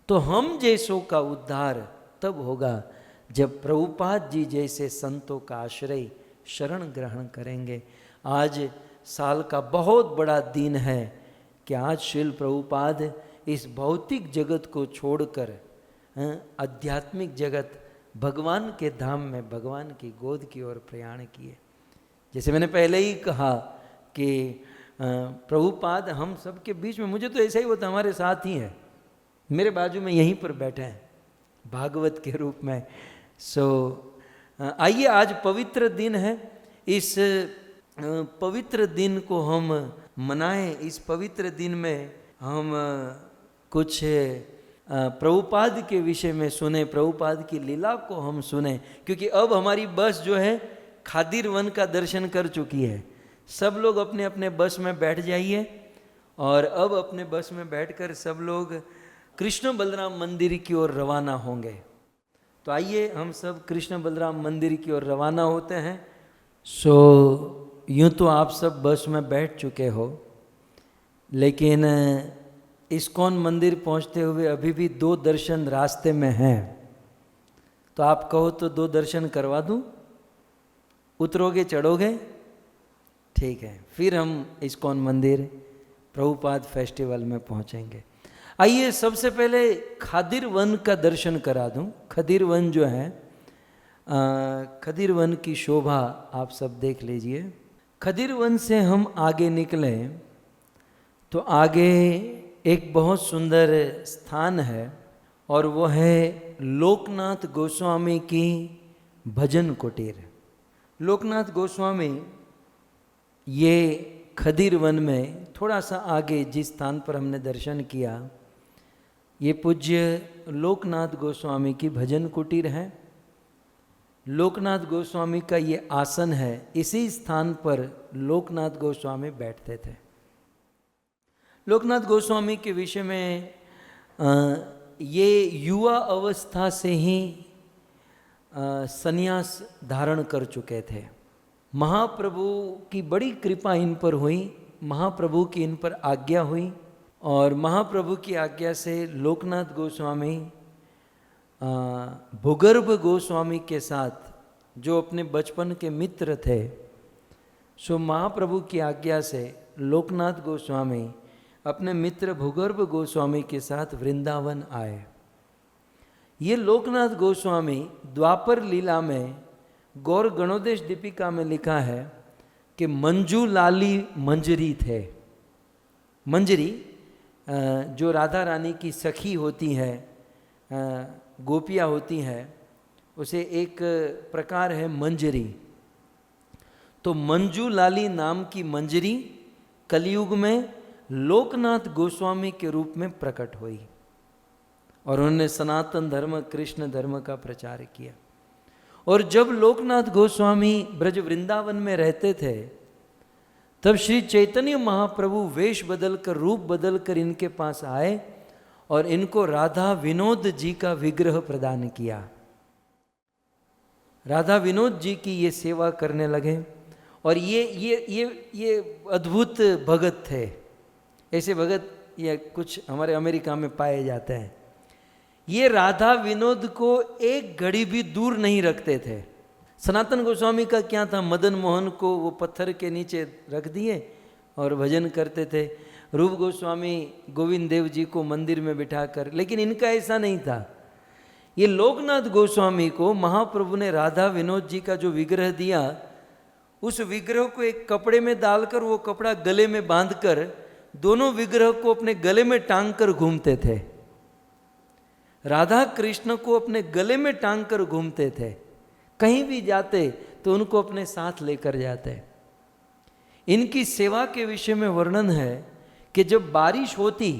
तो हम जैसों का उद्धार तब होगा जब प्रभुपाद जी जैसे संतों का आश्रय शरण ग्रहण करेंगे। आज साल का बहुत बड़ा दिन है कि आज श्रील प्रभुपाद इस भौतिक जगत को छोड़कर आध्यात्मिक जगत, भगवान के धाम में, भगवान की गोद की ओर प्रयाण किए। जैसे मैंने पहले ही कहा कि प्रभुपाद हम सब के बीच में, मुझे तो ऐसा ही होता, हमारे साथ ही है, मेरे बाजू में यहीं पर बैठे हैं भागवत के रूप में। आइए, आज पवित्र दिन है, इस पवित्र दिन को हम मनाएं। इस पवित्र दिन में हम कुछ प्रभुपाद के विषय में सुने, प्रभुपाद की लीला को हम सुने, क्योंकि अब हमारी बस जो है खादिर वन का दर्शन कर चुकी है। सब लोग अपने अपने बस में बैठ जाइए, और अब अपने बस में बैठकर सब लोग कृष्ण बलराम मंदिर की ओर रवाना होंगे। तो आइए हम सब कृष्ण बलराम मंदिर की ओर रवाना होते हैं। यूँ तो आप सब बस में बैठ चुके हो, लेकिन इस्कॉन मंदिर पहुंचते हुए अभी भी 2 दर्शन रास्ते में हैं। तो आप कहो तो 2 दर्शन करवा दूं? उतरोगे, चढ़ोगे? ठीक है, फिर हम इस्कॉन मंदिर प्रभुपाद फेस्टिवल में पहुंचेंगे। आइए सबसे पहले खादिर वन का दर्शन करा दूं। खदिर वन जो है, खदिर वन की शोभा आप सब देख लीजिए। खदिर वन से हम आगे निकले तो आगे एक बहुत सुंदर स्थान है, और वो है लोकनाथ गोस्वामी की भजन कुटीर। लोकनाथ गोस्वामी ये खदिर वन में थोड़ा सा आगे जिस स्थान पर हमने दर्शन किया, ये पूज्य लोकनाथ गोस्वामी की भजन कुटीर है। लोकनाथ गोस्वामी का ये आसन है, इसी स्थान पर लोकनाथ गोस्वामी बैठते थे। लोकनाथ गोस्वामी के विषय में ये युवा अवस्था से ही संन्यास धारण कर चुके थे। महाप्रभु की बड़ी कृपा इन पर हुई, महाप्रभु की इन पर आज्ञा हुई, और महाप्रभु की आज्ञा से लोकनाथ गोस्वामी भूगर्भ गोस्वामी के साथ, जो अपने बचपन के मित्र थे, सो महाप्रभु की आज्ञा से लोकनाथ गोस्वामी अपने मित्र भूगर्भ गोस्वामी के साथ वृंदावन आए। ये लोकनाथ गोस्वामी द्वापर लीला में, गौर गणोदेश दीपिका में लिखा है कि मंजू लाली मंजरी थे। मंजरी जो राधा रानी की सखी होती है, गोपियाँ होती हैं, उसे एक प्रकार है मंजरी। तो मंजू लाली नाम की मंजरी कलयुग में लोकनाथ गोस्वामी के रूप में प्रकट हुई, और उन्होंने सनातन धर्म, कृष्ण धर्म का प्रचार किया। और जब लोकनाथ गोस्वामी ब्रज वृंदावन में रहते थे तब श्री चैतन्य महाप्रभु वेश बदलकर, रूप बदलकर इनके पास आए और इनको राधा विनोद जी का विग्रह प्रदान किया। राधा विनोद जी की ये सेवा करने लगे और ये अद्भुत भगत थे। ऐसे भगत ये कुछ हमारे अमेरिका में पाए जाते हैं। ये राधा विनोद को एक घड़ी भी दूर नहीं रखते थे। सनातन गोस्वामी का क्या था, मदन मोहन को वो पत्थर के नीचे रख दिए और भजन करते थे। रूप गोस्वामी गोविंद देव जी को मंदिर में बिठाकर, लेकिन इनका ऐसा नहीं था। ये लोकनाथ गोस्वामी को महाप्रभु ने राधा विनोद जी का जो विग्रह दिया, उस विग्रह को एक कपड़े में डालकर, वो कपड़ा गले में बांधकर दोनों विग्रह को अपने गले में टांग कर घूमते थे। राधा कृष्ण को अपने गले में टांग कर घूमते थे। कहीं भी जाते तो उनको अपने साथ लेकर जाते। इनकी सेवा के विषय में वर्णन है कि जब बारिश होती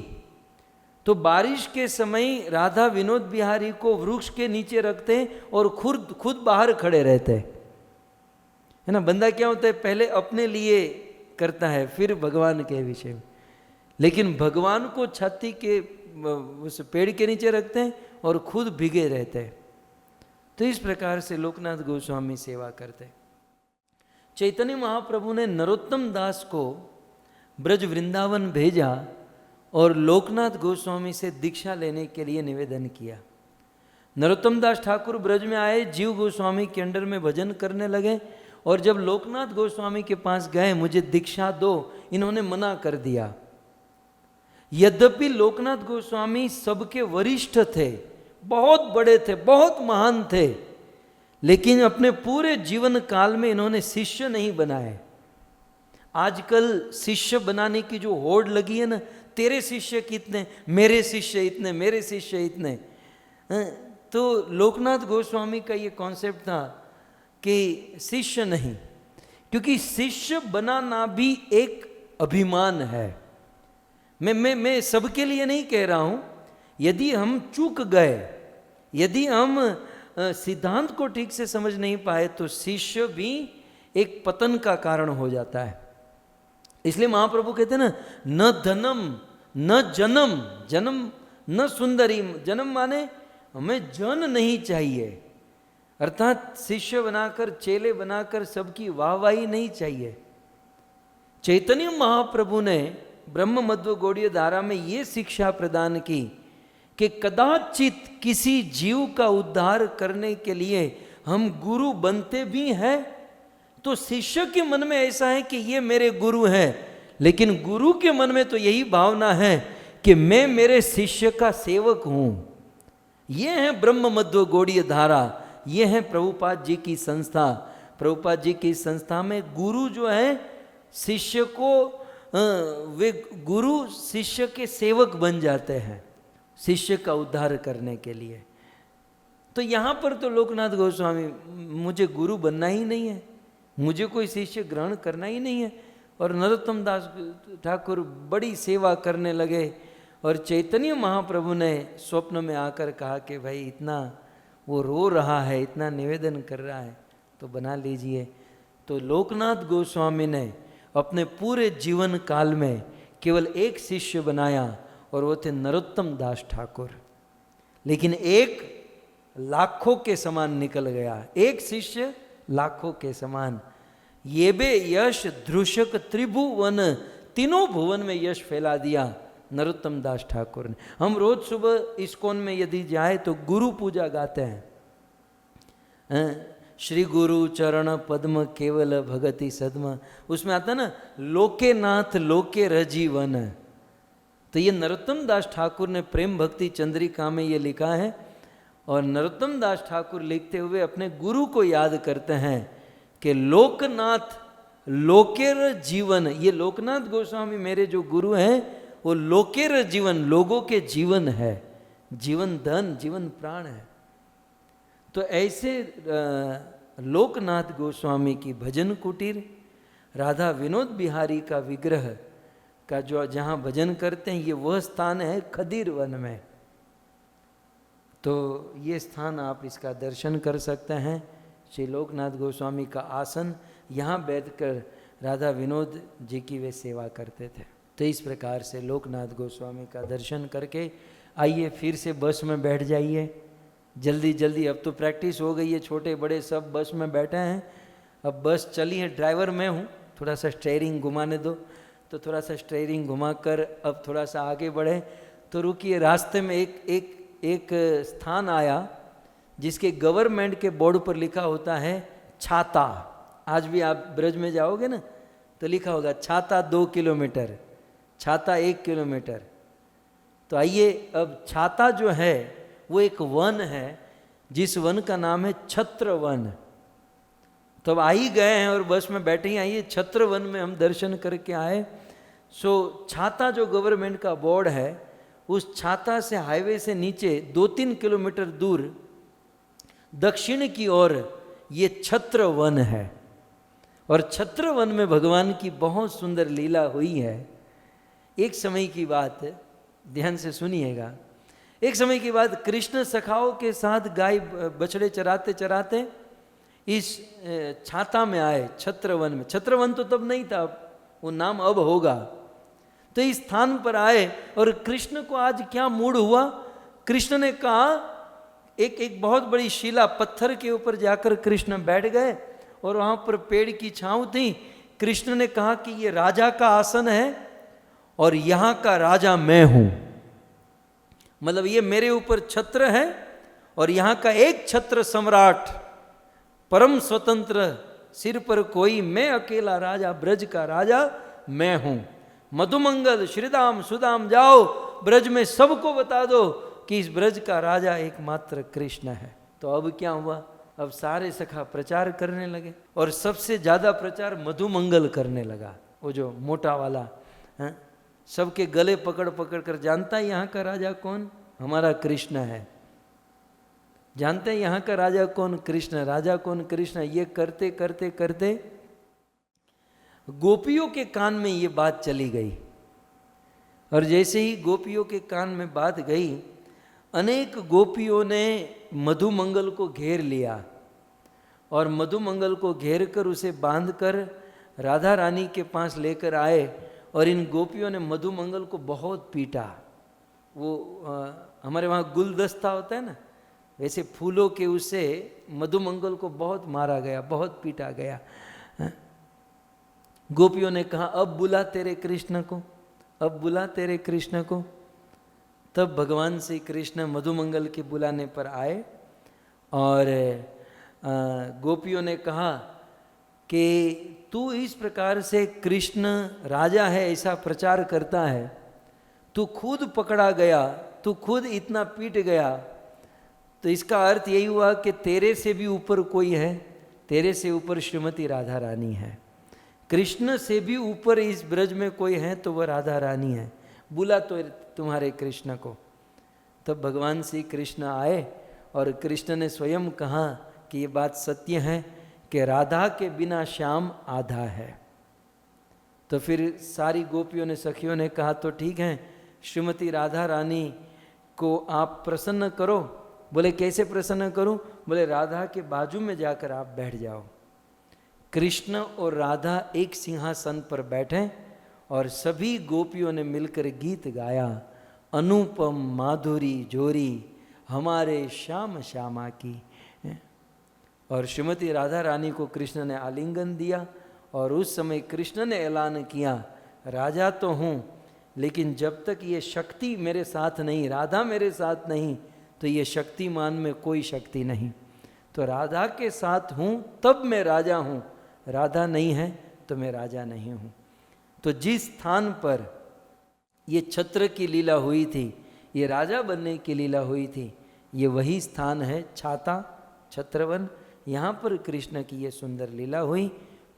तो बारिश के समय राधा विनोद बिहारी को वृक्ष के नीचे रखते और खुद बाहर खड़े रहते, है ना। बंदा क्या होता है, पहले अपने लिए करता है फिर भगवान के विषय में, लेकिन भगवान को छाती के उस पेड़ के नीचे रखते हैं और खुद भीगे रहते हैं। तो इस प्रकार से लोकनाथ गोस्वामी सेवा करते। चैतन्य महाप्रभु ने नरोत्तम दास को ब्रज वृंदावन भेजा और लोकनाथ गोस्वामी से दीक्षा लेने के लिए निवेदन किया। नरोत्तम दास ठाकुर ब्रज में आए, जीव गोस्वामी के अंडर में भजन करने लगे और जब लोकनाथ गोस्वामी के पास गए, मुझे दीक्षा दो, इन्होंने मना कर दिया। यद्यपि लोकनाथ गोस्वामी सबके वरिष्ठ थे, बहुत बड़े थे, बहुत महान थे, लेकिन अपने पूरे जीवन काल में इन्होंने शिष्य नहीं बनाए। आजकल शिष्य बनाने की जो होड़ लगी है ना, तेरे शिष्य कितने, मेरे शिष्य इतने, मेरे शिष्य इतने। तो लोकनाथ गोस्वामी का ये कॉन्सेप्ट था कि शिष्य नहीं, क्योंकि शिष्य बनाना भी एक अभिमान है। मैं सबके लिए नहीं कह रहा हूं। यदि हम चूक गए, यदि हम सिद्धांत को ठीक से समझ नहीं पाए, तो शिष्य भी एक पतन का कारण हो जाता है। इसलिए महाप्रभु कहते हैं ना, न धनम न जन्म, जन्म न सुंदरी, जन्म माने हमें जन नहीं चाहिए, अर्थात शिष्य बनाकर, चेले बनाकर सबकी वाहवाही नहीं चाहिए। चैतन्य महाप्रभु ने ब्रह्म मध्व गौड़ीय धारा में ये शिक्षा प्रदान की कि कदाचित किसी जीव का उद्धार करने के लिए हम गुरु बनते भी हैं, तो शिष्य के मन में ऐसा है कि ये मेरे गुरु हैं, लेकिन गुरु के मन में तो यही भावना है कि मैं मेरे शिष्य का सेवक हूं। ये है ब्रह्म मध्व गौड़ीय धारा, ये है प्रभुपाद जी की संस्था। प्रभुपाद जी की संस्था में गुरु जो है शिष्य को, वे गुरु शिष्य के सेवक बन जाते हैं शिष्य का उद्धार करने के लिए। तो यहाँ पर तो लोकनाथ गोस्वामी, मुझे गुरु बनना ही नहीं है, मुझे कोई शिष्य ग्रहण करना ही नहीं है। और नरोत्तम दास ठाकुर बड़ी सेवा करने लगे और चैतन्य महाप्रभु ने स्वप्न में आकर कहा कि भाई इतना वो रो रहा है, इतना निवेदन कर रहा है, तो बना लीजिए। तो लोकनाथ गोस्वामी ने अपने पूरे जीवन काल में केवल एक शिष्य बनाया और वो थे नरोत्तम दास ठाकुर। लेकिन एक लाखों के समान निकल गया, एक शिष्य लाखों के समान। ये बे यश ध्रुशक त्रिभुवन, तीनों भुवन में यश फैला दिया नरोत्तम दास ठाकुर ने। हम रोज सुबह इस्कॉन में यदि जाए तो गुरु पूजा गाते हैं, श्री गुरु चरण पद्म केवल भगति सद्म, उसमें आता ना लोके नाथ लोके रजीवन। तो ये नरोत्तम दास ठाकुर ने प्रेम भक्ति चंद्रिका में ये लिखा है। और नरोत्तम दास ठाकुर लिखते हुए अपने गुरु को याद करते हैं कि लोकनाथ लोकेर जीवन। ये लोकनाथ गोस्वामी मेरे जो गुरु हैं वो लोकेर जीवन, लोगों के जीवन है, जीवन धन, जीवन प्राण है। तो ऐसे लोकनाथ गोस्वामी की भजन कुटीर, राधा विनोद बिहारी का विग्रह का जो जहाँ भजन करते हैं, ये वह स्थान है खदीर वन में। तो ये स्थान आप इसका दर्शन कर सकते हैं। श्री लोकनाथ गोस्वामी का आसन यहाँ बैठकर राधा विनोद जी की वे सेवा करते थे। तो इस प्रकार से लोकनाथ गोस्वामी का दर्शन करके आइए फिर से बस में बैठ जाइए जल्दी जल्दी। अब तो प्रैक्टिस हो गई है, छोटे बड़े सब बस में बैठे हैं। अब बस चली है, ड्राइवर मैं हूँ, थोड़ा सा स्टीयरिंग घुमाने दो। तो थोड़ा सा स्टीयरिंग घुमाकर अब थोड़ा सा आगे बढ़े। तो रुकिए, रास्ते में एक स्थान आया जिसके गवर्नमेंट के बोर्ड पर लिखा होता है छाता। आज भी आप ब्रज में जाओगे ना तो लिखा होगा छाता 2 किलोमीटर, छाता 1 किलोमीटर। तो आइए, अब छाता जो है वो एक वन है जिस वन का नाम है छत्र वन। तो अब आ ही गए हैं और बस में बैठे ही, आइए छत्र वन में हम दर्शन करके आए। सो छाता जो गवर्नमेंट का बोर्ड है, उस छाता से हाईवे से नीचे 2-3 किलोमीटर दूर दक्षिण की ओर ये छत्र वन है। और छत्र वन में भगवान की बहुत सुंदर लीला हुई है। एक समय की बात, ध्यान से सुनिएगा, एक समय की बात, कृष्ण सखाओं के साथ गाय बछड़े चराते चराते इस छाता में आए, छत्रवन में। छत्रवन तो तब नहीं था, वो नाम अब होगा। तो इस स्थान पर आए और कृष्ण को आज क्या मूड हुआ, कृष्ण ने कहा, एक बहुत बड़ी शिला पत्थर के ऊपर जाकर कृष्ण बैठ गए और वहां पर पेड़ की छांव थी। कृष्ण ने कहा कि ये राजा का आसन है और यहां का राजा मैं हूं। मतलब ये मेरे ऊपर छत्र है और यहां का एक छत्र सम्राट, परम स्वतंत्र, सिर पर कोई, मैं अकेला राजा, ब्रज का राजा मैं हूं। मधुमंगल श्रीदाम सुदाम जाओ, ब्रज में सबको बता दो कि इस ब्रज का राजा एकमात्र कृष्ण है। तो अब क्या हुआ, अब सारे सखा प्रचार करने लगे और सबसे ज्यादा प्रचार मधुमंगल करने लगा। वो जो मोटा वाला है, सबके गले पकड़ पकड़ कर, जानता है यहाँ का राजा कौन, हमारा कृष्ण है। जानते हैं यहाँ का राजा कौन, कृष्ण। राजा कौन, कृष्ण। ये करते करते करते गोपियों के कान में ये बात चली गई। और जैसे ही गोपियों के कान में बात गई, अनेक गोपियों ने मधुमंगल को घेर लिया और मधुमंगल को घेर कर उसे बांधकर राधा रानी के पास लेकर आए। और इन गोपियों ने मधुमंगल को बहुत पीटा। वो हमारे वहाँ गुलदस्ता होता है ना, वैसे फूलों के उससे मधुमंगल को बहुत मारा गया, बहुत पीटा गया। गोपियों ने कहा, अब बुला तेरे कृष्ण को, अब बुला तेरे कृष्ण को। तब भगवान श्री कृष्ण मधुमंगल के बुलाने पर आए और गोपियों ने कहा कि तू इस प्रकार से कृष्ण राजा है ऐसा प्रचार करता है, तू खुद पकड़ा गया, तू खुद इतना पीट गया, तो इसका अर्थ यही हुआ कि तेरे से भी ऊपर कोई है, तेरे से ऊपर श्रीमती राधा रानी है। कृष्ण से भी ऊपर इस ब्रज में कोई है तो वह राधा रानी है, बुला तो तुम्हारे कृष्ण को। तब भगवान श्री कृष्ण आए और कृष्ण ने स्वयं कहा कि ये बात सत्य है कि राधा के बिना श्याम आधा है। तो फिर सारी गोपियों ने, सखियों ने कहा, तो ठीक है, श्रीमती राधा रानी को आप प्रसन्न करो। बोले कैसे प्रसन्न करूं? बोले राधा के बाजू में जाकर आप बैठ जाओ। कृष्ण और राधा एक सिंहासन पर बैठे और सभी गोपियों ने मिलकर गीत गाया, अनुपम माधुरी जोरी हमारे श्याम श्यामा की। और श्रीमती राधा रानी को कृष्ण ने आलिंगन दिया और उस समय कृष्ण ने ऐलान किया, राजा तो हूँ लेकिन जब तक ये शक्ति मेरे साथ नहीं, राधा मेरे साथ नहीं, तो ये शक्तिमान में कोई शक्ति नहीं। तो राधा के साथ हूँ तब मैं राजा हूँ, राधा नहीं है तो मैं राजा नहीं हूँ। तो जिस स्थान पर ये छत्र की लीला हुई थी, ये राजा बनने की लीला हुई थी, ये वही स्थान है छाता, छत्रवन। यहाँ पर कृष्ण की ये सुंदर लीला हुई।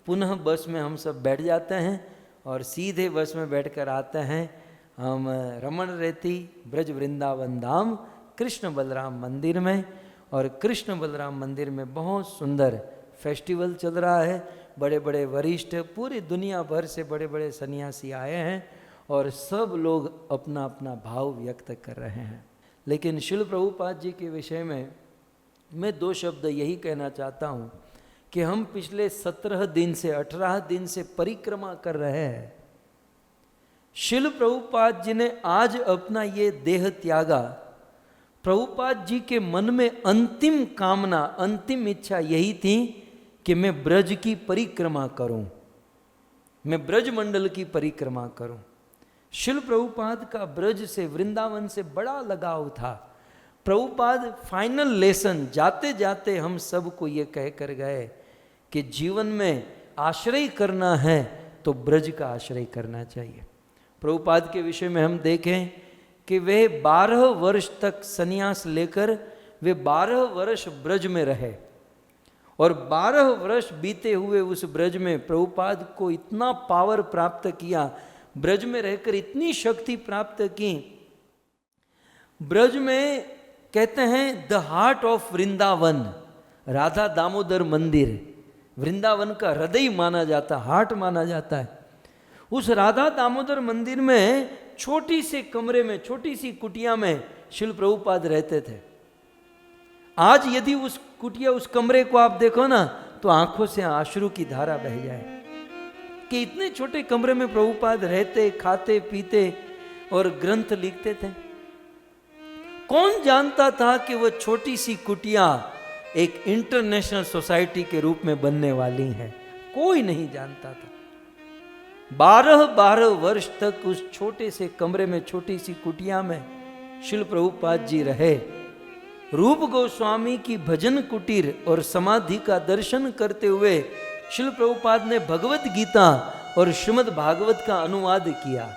पुनः बस में हम सब बैठ जाते हैं और सीधे बस में बैठकर आते हैं हम रमण रेती ब्रज वृंदावन धाम कृष्ण बलराम मंदिर में। और कृष्ण बलराम मंदिर में बहुत सुंदर फेस्टिवल चल रहा है। बड़े बड़े वरिष्ठ, पूरी दुनिया भर से बड़े बड़े सन्यासी आए हैं और सब लोग अपना अपना भाव व्यक्त कर रहे हैं। लेकिन शिल प्रभुपाद जी के विषय में मैं 2 शब्द यही कहना चाहता हूं कि हम पिछले 17 दिन से 18 दिन से परिक्रमा कर रहे हैं। शिल प्रभुपाद जी ने आज अपना ये देह त्यागा। प्रभुपाद जी के मन में अंतिम कामना, अंतिम इच्छा यही थी कि मैं ब्रज की परिक्रमा करूं, मैं ब्रज मंडल की परिक्रमा करूं। शिल प्रभुपाद का ब्रज से, वृंदावन से बड़ा लगाव था। प्रभुपाद फाइनल लेसन जाते जाते हम सबको ये कह कर गए कि जीवन में आश्रय करना है तो ब्रज का आश्रय करना चाहिए। प्रभुपाद के विषय में हम देखें कि वे 12 वर्ष तक संन्यास लेकर वे 12 वर्ष ब्रज में रहे, और 12 वर्ष बीते हुए उस ब्रज में प्रभुपाद को इतना पावर प्राप्त किया, ब्रज में रहकर इतनी शक्ति प्राप्त की। ब्रज में कहते हैं the heart of Vrindavan, Radha Damodar मंदिर वृंदावन का हृदय माना जाता, हार्ट माना जाता है। उस राधा दामोदर मंदिर में छोटी से कमरे में, छोटी सी कुटिया में शिल प्रभुपाद रहते थे। आज यदि उस कुटिया, उस कमरे को आप देखो ना तो आंखों से आंसू की धारा बह जाए कि इतने छोटे कमरे में प्रभुपाद रहते, खाते पीते और ग्रंथ लिखते थे। कौन जानता था कि वह छोटी सी कुटिया एक इंटरनेशनल सोसाइटी के रूप में बनने वाली है? कोई नहीं जानता था। 12 वर्ष तक उस छोटे से कमरे में, छोटी सी कुटिया में शिल प्रभुपाद जी रहे। रूप गोस्वामी की भजन कुटीर और समाधि का दर्शन करते हुए शिल प्रभुपाद ने भगवत गीता और श्रीमद् भागवत का अनुवाद किया।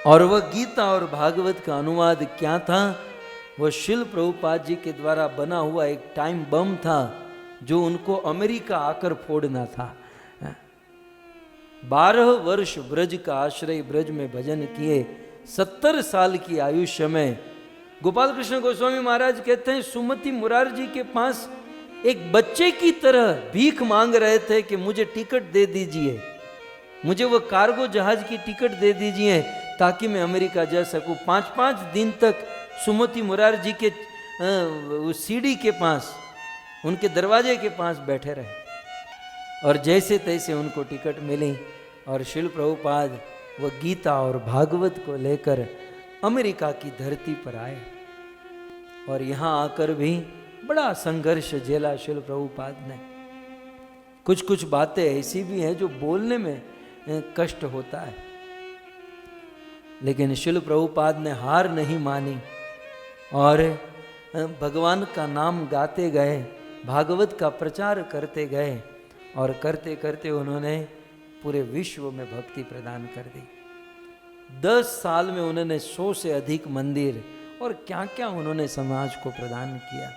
और वह गीता और भागवत का अनुवाद क्या था? वह शिल प्रभुपाद जी के द्वारा बना हुआ एक टाइम बम था जो उनको अमेरिका आकर फोड़ना था। 12 वर्ष ब्रज का आश्रय, ब्रज में भजन किए। 70 साल की आयुष्य में गोपाल कृष्ण गोस्वामी महाराज कहते हैं सुमति मुरारजी के पास एक बच्चे की तरह भीख मांग रहे थे कि मुझे टिकट दे दीजिए, मुझे वो कार्गो जहाज की टिकट दे दीजिए ताकि मैं अमेरिका जा सकूं। 5-5 दिन तक सुमति मुरारजी के उस सीढ़ी के पास, उनके दरवाजे के पास बैठे रहे और जैसे तैसे उनको टिकट मिली और शिल प्रभुपाद वह गीता और भागवत को लेकर अमेरिका की धरती पर आए। और यहाँ आकर भी बड़ा संघर्ष झेला शिल प्रभुपाद ने। कुछ कुछ बातें ऐसी भी हैं जो बोलने में कष्ट होता है, लेकिन शिल प्रभुपाद ने हार नहीं मानी और भगवान का नाम गाते गए, भागवत का प्रचार करते गए और करते करते उन्होंने पूरे विश्व में भक्ति प्रदान कर दी। 10 साल में उन्होंने 100 से अधिक मंदिर और क्या क्या उन्होंने समाज को प्रदान किया।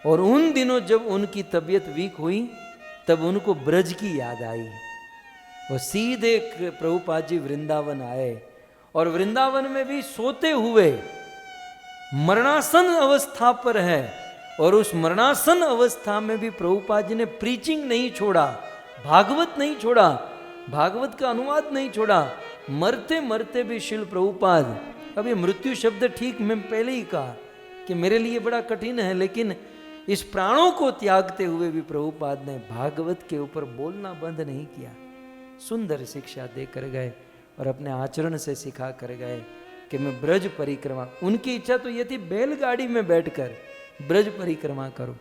और उन दिनों जब उनकी तबीयत वीक हुई तब उनको ब्रज की याद आई। वो सीधे प्रभुपाद जी वृंदावन आए और वृंदावन में भी सोते हुए मरणासन अवस्था पर है, और उस मरणासन अवस्था में भी प्रभुपाद जी ने प्रीचिंग नहीं छोड़ा, भागवत नहीं छोड़ा, भागवत का अनुवाद नहीं छोड़ा। मरते मरते भी शिल प्रभुपाद, अब ये मृत्यु शब्द ठीक मैं पहले ही कहा कि मेरे लिए बड़ा कठिन है, लेकिन इस प्राणों को त्यागते हुए भी प्रभुपाद ने भागवत के ऊपर बोलना बंद नहीं किया। सुंदर शिक्षा देकर गए और अपने आचरण से सिखा कर गए कि मैं ब्रज परिक्रमा, उनकी इच्छा तो ये थी बैलगाड़ी में बैठकर ब्रज परिक्रमा करो।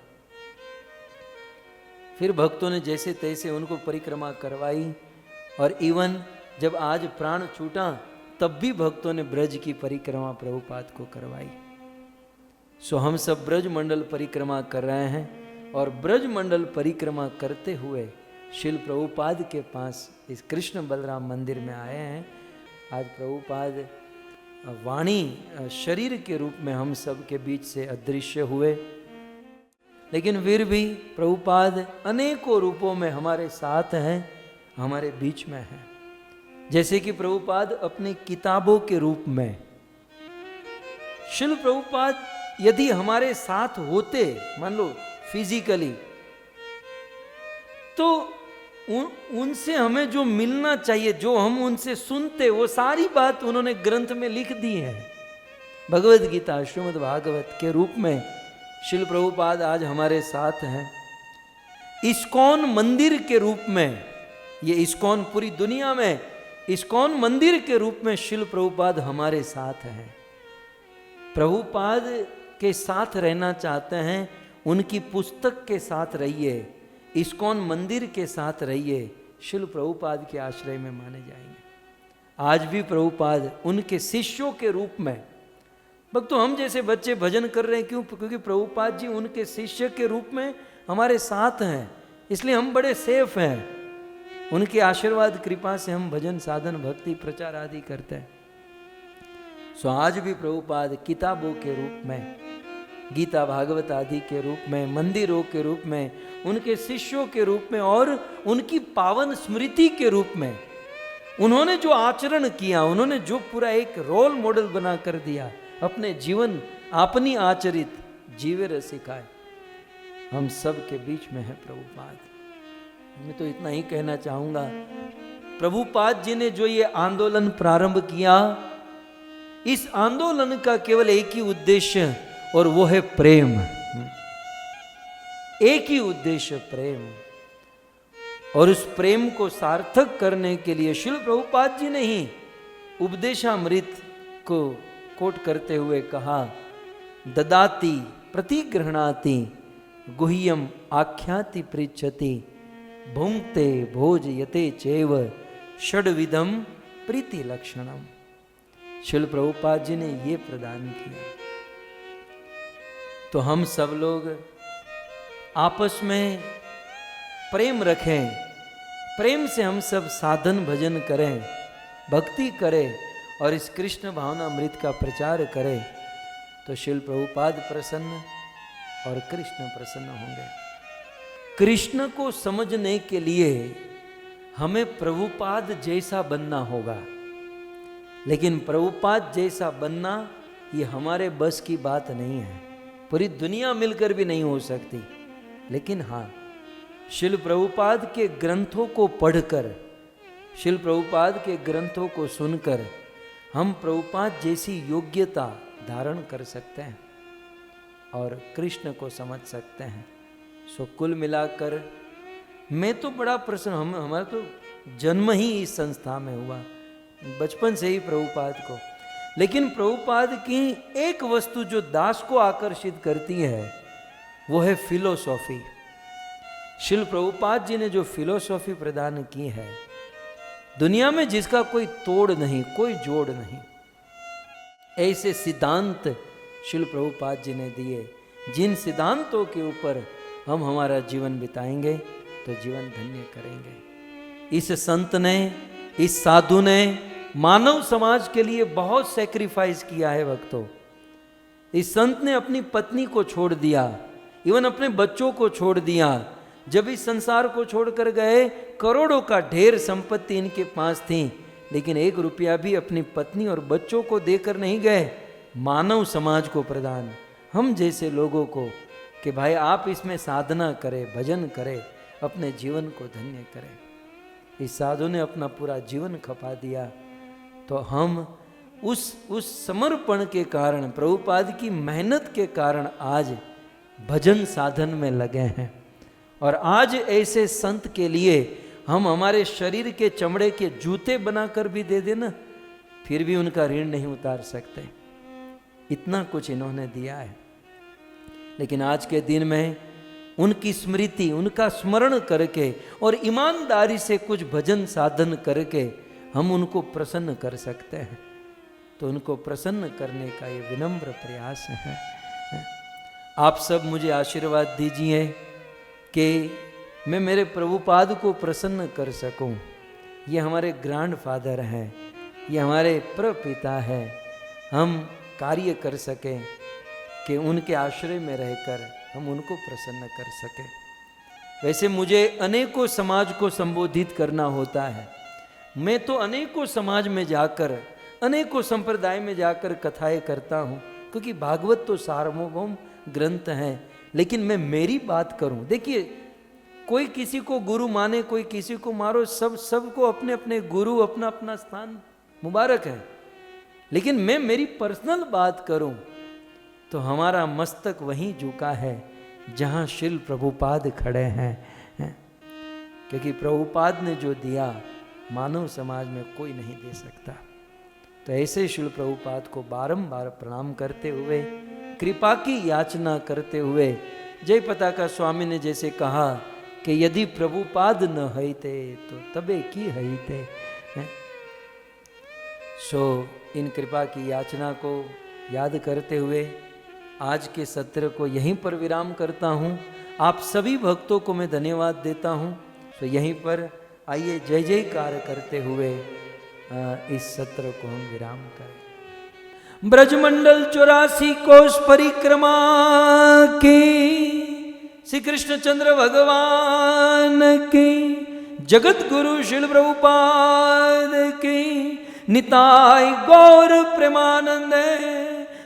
फिर भक्तों ने जैसे तैसे उनको परिक्रमा करवाई और इवन जब आज प्राण छूटा तब भी भक्तों ने ब्रज की परिक्रमा प्रभुपाद को करवाई। सो हम सब ब्रज मंडल परिक्रमा कर रहे हैं और ब्रज मंडल परिक्रमा करते हुए शिल प्रभुपाद के पास इस कृष्ण बलराम मंदिर में आए हैं। आज प्रभुपाद वाणी शरीर के रूप में हम सब के बीच से अदृश्य हुए, लेकिन फिर भी प्रभुपाद अनेकों रूपों में हमारे साथ हैं, हमारे बीच में हैं। जैसे कि प्रभुपाद अपनी किताबों के रूप में, शिल प्रभुपाद यदि हमारे साथ होते, मान लो फिजिकली, तो उनसे हमें जो मिलना चाहिए, जो हम उनसे सुनते, वो सारी बात उन्होंने ग्रंथ में लिख दी है। भगवद गीता श्रीमद् भागवत के रूप में श्रील प्रभुपाद आज हमारे साथ हैं। इस्कॉन मंदिर के रूप में, ये इस्कॉन पूरी दुनिया में इस्कॉन मंदिर के रूप में श्रील प्रभुपाद हमारे साथ हैं। प्रभुपाद के साथ रहना चाहते हैं, उनकी पुस्तक के साथ रहिए, इस्कॉन मंदिर के साथ रहिए, श्रील प्रभुपाद के आश्रय में माने जाएंगे। आज भी प्रभुपाद उनके शिष्यों के रूप में, भक्तों हम जैसे बच्चे भजन कर रहे हैं, क्यों? क्योंकि प्रभुपाद जी उनके शिष्य के रूप में हमारे साथ हैं, इसलिए हम बड़े सेफ हैं। उनके आशीर्वाद कृपा से हम भजन साधन भक्ति प्रचार आदि करते हैं। सो आज भी प्रभुपाद किताबों के रूप में, गीता भागवत आदि के रूप में, मंदिरों के रूप में, उनके शिष्यों के रूप में और उनकी पावन स्मृति के रूप में, उन्होंने जो आचरण किया, उन्होंने जो पूरा एक रोल मॉडल बना कर दिया, अपने जीवन अपनी आचरित जीवे सिखाए, हम सब के बीच में है प्रभुपाद। मैं तो इतना ही कहना चाहूंगा, प्रभुपाद जी ने जो ये आंदोलन प्रारंभ किया, इस आंदोलन का केवल एक ही उद्देश्य, और वो है प्रेम। एक ही उद्देश्य प्रेम, और उस प्रेम को सार्थक करने के लिए श्रील प्रभुपाद जी ने ही उपदेशामृत को कोट करते हुए कहा, ददाति प्रतिगृह्णाति गुह्यम आख्याति पृच्छति भुंक्ते भोजयते चैव षड्विधम प्रीति लक्षणम। श्रील प्रभुपाद जी ने ये प्रदान किया। तो हम सब लोग आपस में प्रेम रखें, प्रेम से हम सब साधन भजन करें, भक्ति करें और इस कृष्ण भावना अमृत का प्रचार करें, तो श्रील प्रभुपाद प्रसन्न और कृष्ण प्रसन्न होंगे। कृष्ण को समझने के लिए हमें प्रभुपाद जैसा बनना होगा, लेकिन प्रभुपाद जैसा बनना ये हमारे बस की बात नहीं है, पूरी दुनिया मिलकर भी नहीं हो सकती। लेकिन हाँ, श्रील प्रभुपाद के ग्रंथों को पढ़कर, श्रील प्रभुपाद के ग्रंथों को सुनकर हम प्रभुपाद जैसी योग्यता धारण कर सकते हैं और कृष्ण को समझ सकते हैं। सो कुल मिलाकर मैं तो बड़ा प्रसन्न, हमारा तो जन्म ही इस संस्था में हुआ, बचपन से ही प्रभुपाद को। लेकिन प्रभुपाद की एक वस्तु जो दास को आकर्षित करती है वो है फिलोसॉफी। श्रील प्रभुपाद जी ने जो फिलोसॉफी प्रदान की है, दुनिया में जिसका कोई तोड़ नहीं, कोई जोड़ नहीं, ऐसे सिद्धांत श्रील प्रभुपाद जी ने दिए, जिन सिद्धांतों के ऊपर हम हमारा जीवन बिताएंगे तो जीवन धन्य करेंगे। इस संत ने, इस साधु ने मानव समाज के लिए बहुत सैक्रिफाइस किया है भक्तों। इस संत ने अपनी पत्नी को छोड़ दिया, इवन अपने बच्चों को छोड़ दिया। जब इस संसार को छोड़कर गए, करोड़ों का ढेर संपत्ति इनके पास थी, लेकिन 1 रुपया भी अपनी पत्नी और बच्चों को देकर नहीं गए, मानव समाज को प्रदान, हम जैसे लोगों को, कि भाई आप इसमें साधना करें, भजन करें, अपने जीवन को धन्य करें। इस साधु ने अपना पूरा जीवन खपा दिया, तो हम उस समर्पण के कारण, प्रभुपाद की मेहनत के कारण आज भजन साधन में लगे हैं। और आज ऐसे संत के लिए हम हमारे शरीर के चमड़े के जूते बनाकर भी दे देना, फिर भी उनका ऋण नहीं उतार सकते, इतना कुछ इन्होंने दिया है। लेकिन आज के दिन में उनकी स्मृति, उनका स्मरण करके और ईमानदारी से कुछ भजन साधन करके हम उनको प्रसन्न कर सकते हैं। तो उनको प्रसन्न करने का ये विनम्र प्रयास है। आप सब मुझे आशीर्वाद दीजिए कि मैं मेरे प्रभुपाद को प्रसन्न कर सकूं। ये हमारे ग्रैंड फादर हैं, ये हमारे प्रपिता हैं। हम कार्य कर सकें कि उनके आश्रय में रहकर हम उनको प्रसन्न कर सकें। वैसे मुझे अनेकों समाज को संबोधित करना होता है। मैं तो अनेकों समाज में जाकर, अनेकों संप्रदाय में जाकर कथाएं करता हूँ, क्योंकि भागवत तो सार्वभौम ग्रंथ हैं। लेकिन मैं मेरी बात करूँ, देखिए कोई किसी को गुरु माने, कोई किसी को मारो, सबको अपने अपने गुरु, अपना अपना स्थान मुबारक है। लेकिन मैं मेरी पर्सनल बात करूं तो हमारा मस्तक वहीं झुका है जहां श्रील प्रभुपाद खड़े हैं, क्योंकि प्रभुपाद ने जो दिया मानव समाज में कोई नहीं दे सकता। तो ऐसे श्रील प्रभुपाद को बारंबार प्रणाम करते हुए, कृपा की याचना करते हुए, जय पताका स्वामी ने जैसे कहा कि यदि प्रभुपाद न हईते तो तबे की हईते। सो इन कृपा की याचना को याद करते हुए आज के सत्र को यहीं पर विराम करता हूँ। आप सभी भक्तों को मैं धन्यवाद देता हूँ। सो यहीं पर आइए जय जयकार करते हुए इस सत्र को हम विराम करें। ब्रजमंडल 84 कोष परिक्रमा की श्री कृष्णचंद्र भगवान की, जगत गुरु श्रील प्रभुपाद की, निताय गौर प्रेमानंद।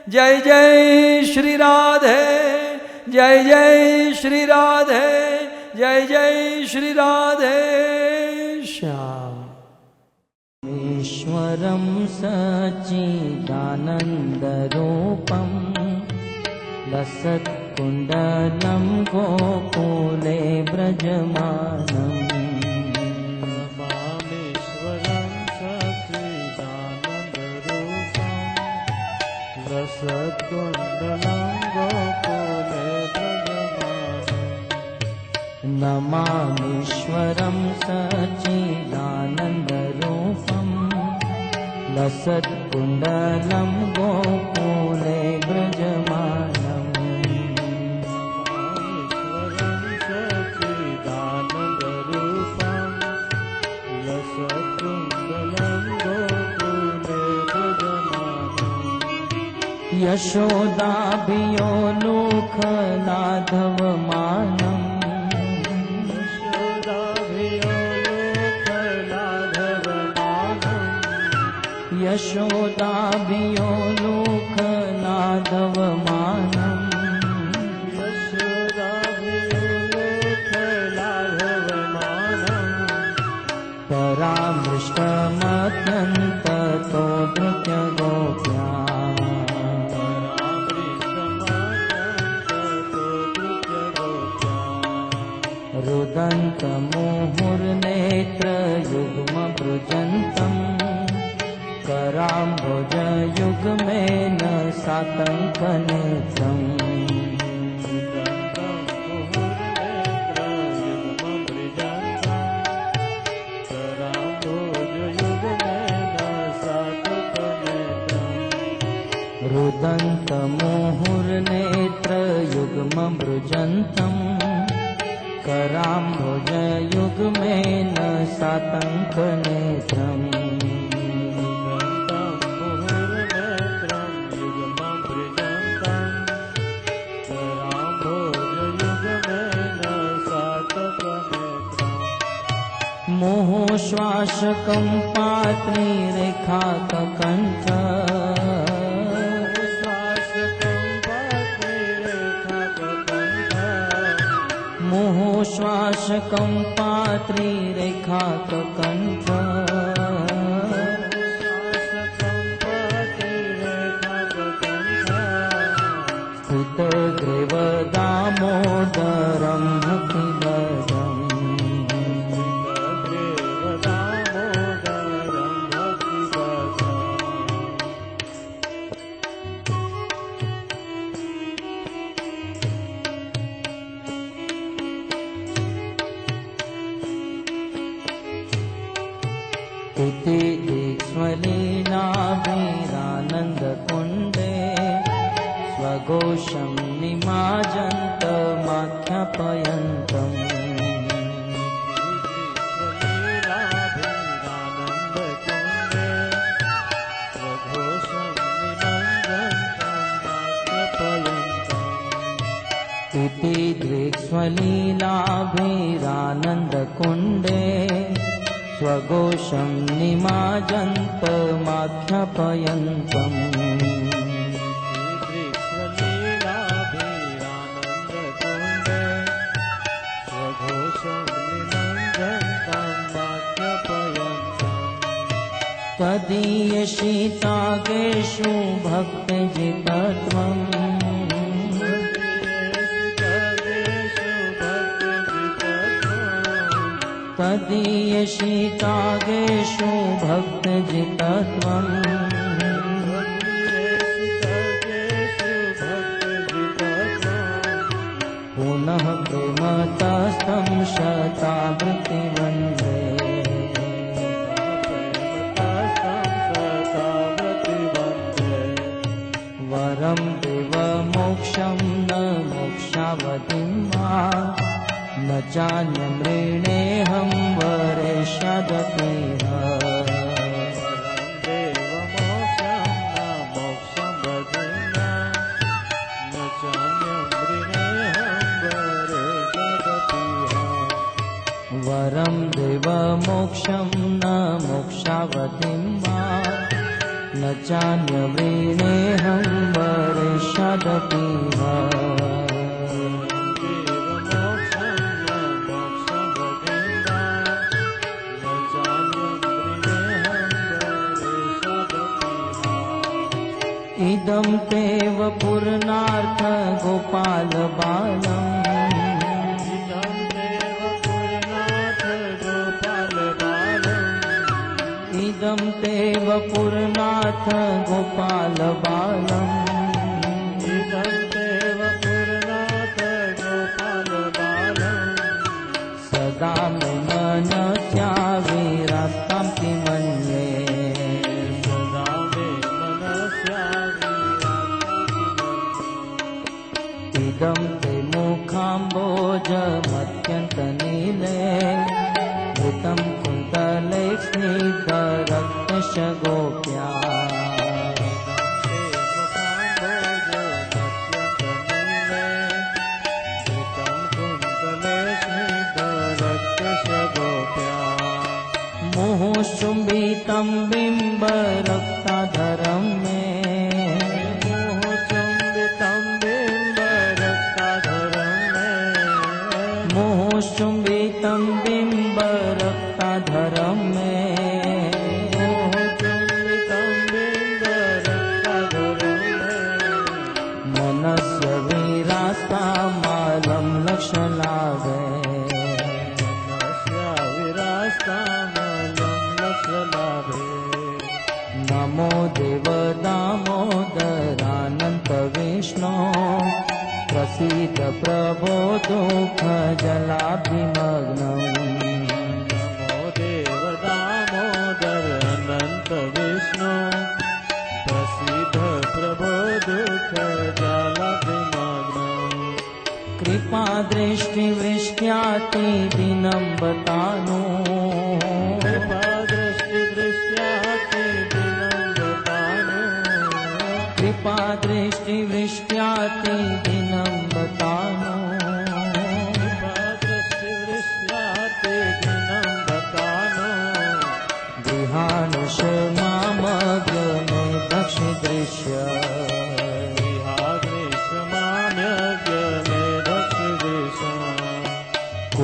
जय जय श्री राधे, जय जय श्री राधे, जय जय श्री राधे श्याम। ईश्वरं सच्चिदानन्दरूपं लसत्कुण्डलं गोकुले व्रजमानम्। नमामीश्वरं सच्चिदानन्दरूपं लसत्कुण्डलं गोकुले व्रजमानम्। यशोदाभियो लोकलाघवमानम्। यशोदाभियो लोकलाघवमानम्। परामृष्टमत्यन्ततो धृत्यगोप्या। रुदन्तमुहुर्नेत्रयुग्मभृजन्तं कराम्बुजयुग्मेन सातङ्कनेत्रम्। रुदन्तमुहुर्नेत्रयुग्मभृजन्तं कराम्बुजयुग्मेन सातङ्कनेत्रम्। मोहश्वासकं पात्रीरेखाककण्ठ। मोहश्वासकं पात्रीरेखाककण्ठ। कृतग्रीवदामोदरं भक्तिवरम्। इति दीक्ष्वलीलाभिरानन्दकुण्डे स्वघोषं निमाजन्तमाख्यापयन्तम्। इति दीक्ष्वलीलाभिरानन्दकुण्डे स्वघोषं निमाजन्तमाख्यापयन्तम्। तदीयशितागेषु भक्तजितत्वम् तदीयशितागेषु भक्तजितत्वम् पुनः प्रेमतस्तं शतावृत्ति वन्दे वरं देव मोक्षं न मोक्षावधिं वा न चान्यमृणेऽहं वरेष्यादपीह वरं देव मोक्षं न मोक्षावधिं वा न चान्यमृणेऽहं वरेष्यादपीह इदं तेव पूर्णार्थ गोपाल बालम् इदं तेव पूर्णार्थ गोपाल बालम् इदं तेव पूर्णार्थ गोपाल बालम् सदा मे मनस्या विरक्तं मन्ये इदं ते मुखाम्बोजमत्यन्तनीले घृतं कुन्तले स्निग्धरक्तश गोप्या मुहुश्चुम्बितं बिम्बरक्ताधरं मे मुहुश्चुम्बितं बिम्बरक्ताधरं मे मनस्य विरास्तामालं लक्ष्यलाभे नमो देव दामोदरानन्त विष्णो प्रसीद प्रभो दुःखजलाभिमग्नम् नमो देव दामोदर अनन्त विष्णु प्रसीद प्रभो दुःखजलाभिमग्नम् कृपा दृष्टिवृष्ट्याति दिनं बतानु कृपा दृष्टिवृष्ट्याति दिनं बतानु गृहानुष मामग्ने दक्षिदृश्य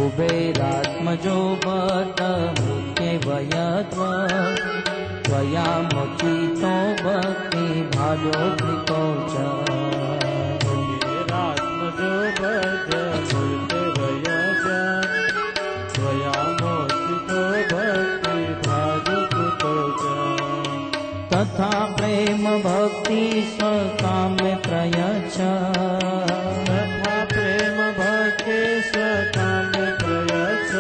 कुबेरात्मजो बत मृत्यवयत्व त्वया मोचितो भक्ति भाजो कृतो च कुबेरात्मजो बत मृत्यवयत्व त्वया मोचितो भक्ति भाजो कृतो च तथा प्रेम भक्ति स्वकाम्य प्रयच्छ तथा प्रेम भक्ति स्वकाम्य प्रयच्छ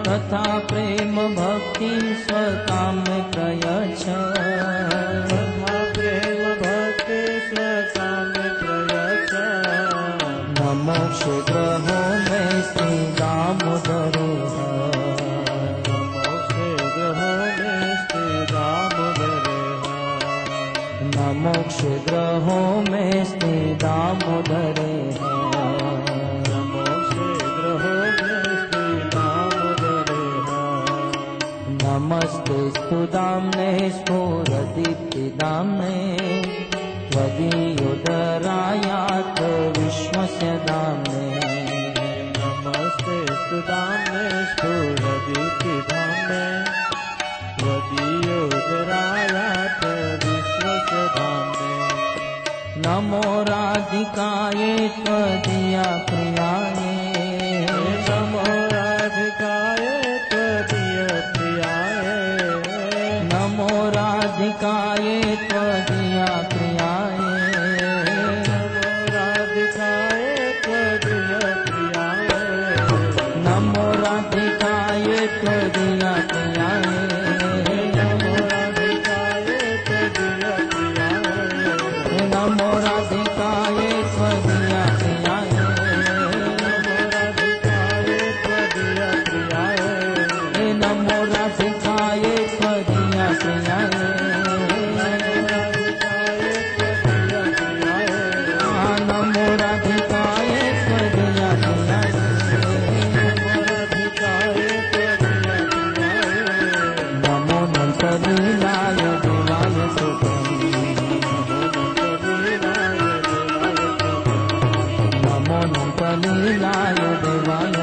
तथा प्रेम भक्ति स्वकाम्य प्रयच्छ तथा प्रेम भक्ति स्वकाम्य प्रयच्छ न मोक्ष ग्रहो मे श्री दामोदरे मोक्ष ग्रहो में स्थे दामोदरे मोक्ष ग्रहो में स्थे दामोदरे नमस्ते स्तुदाम्ने स्फुरदीप्तिदाम्ने त्वदीयोदरायात् विश्वस्य दाम्ने नमस्ते स्तुदाम्ने स्फुरदीप्तिदाम्ने त्वदीयोदरायात् नमो राधिकाये त्वदीया प्रियाये नमो राधिकाये त्वदीया प्रियाये नमो राधिकाये त्वदीया प्रियाये नमो राधिकाये त्वदीया प्रियाये नमो राधिकाये त्वदीया प्रियाये नमो राधिकाये त्वदीया प्रियाये नमो राधिकाये त्वदीया प्रियाये नमो नंतलीलाय देवाय सुखम् नमो नंतलीलाय देवाय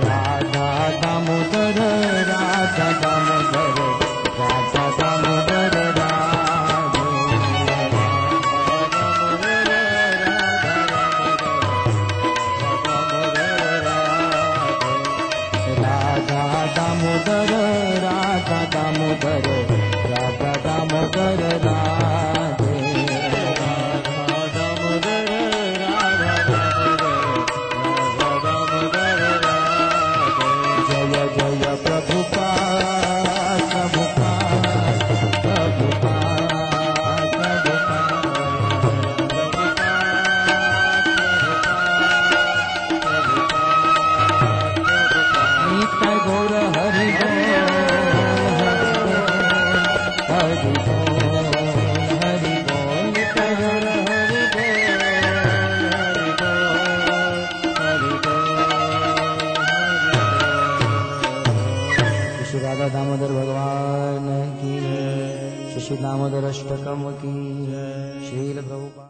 राधा दामोदर राधा दामोदर राधा दामोदर राधा दामोदर राधा दामोदर राधा दामोदर राधे जय जय प्रभुपाद प्रभुपाद प्रभुपाद नित्य गौर हरि हरि हरि बोल नित्य गौर हरि श्री राधा दामोदर भगवान की श्री दामोदर अष्टकम की श्रील प्रभुपाद।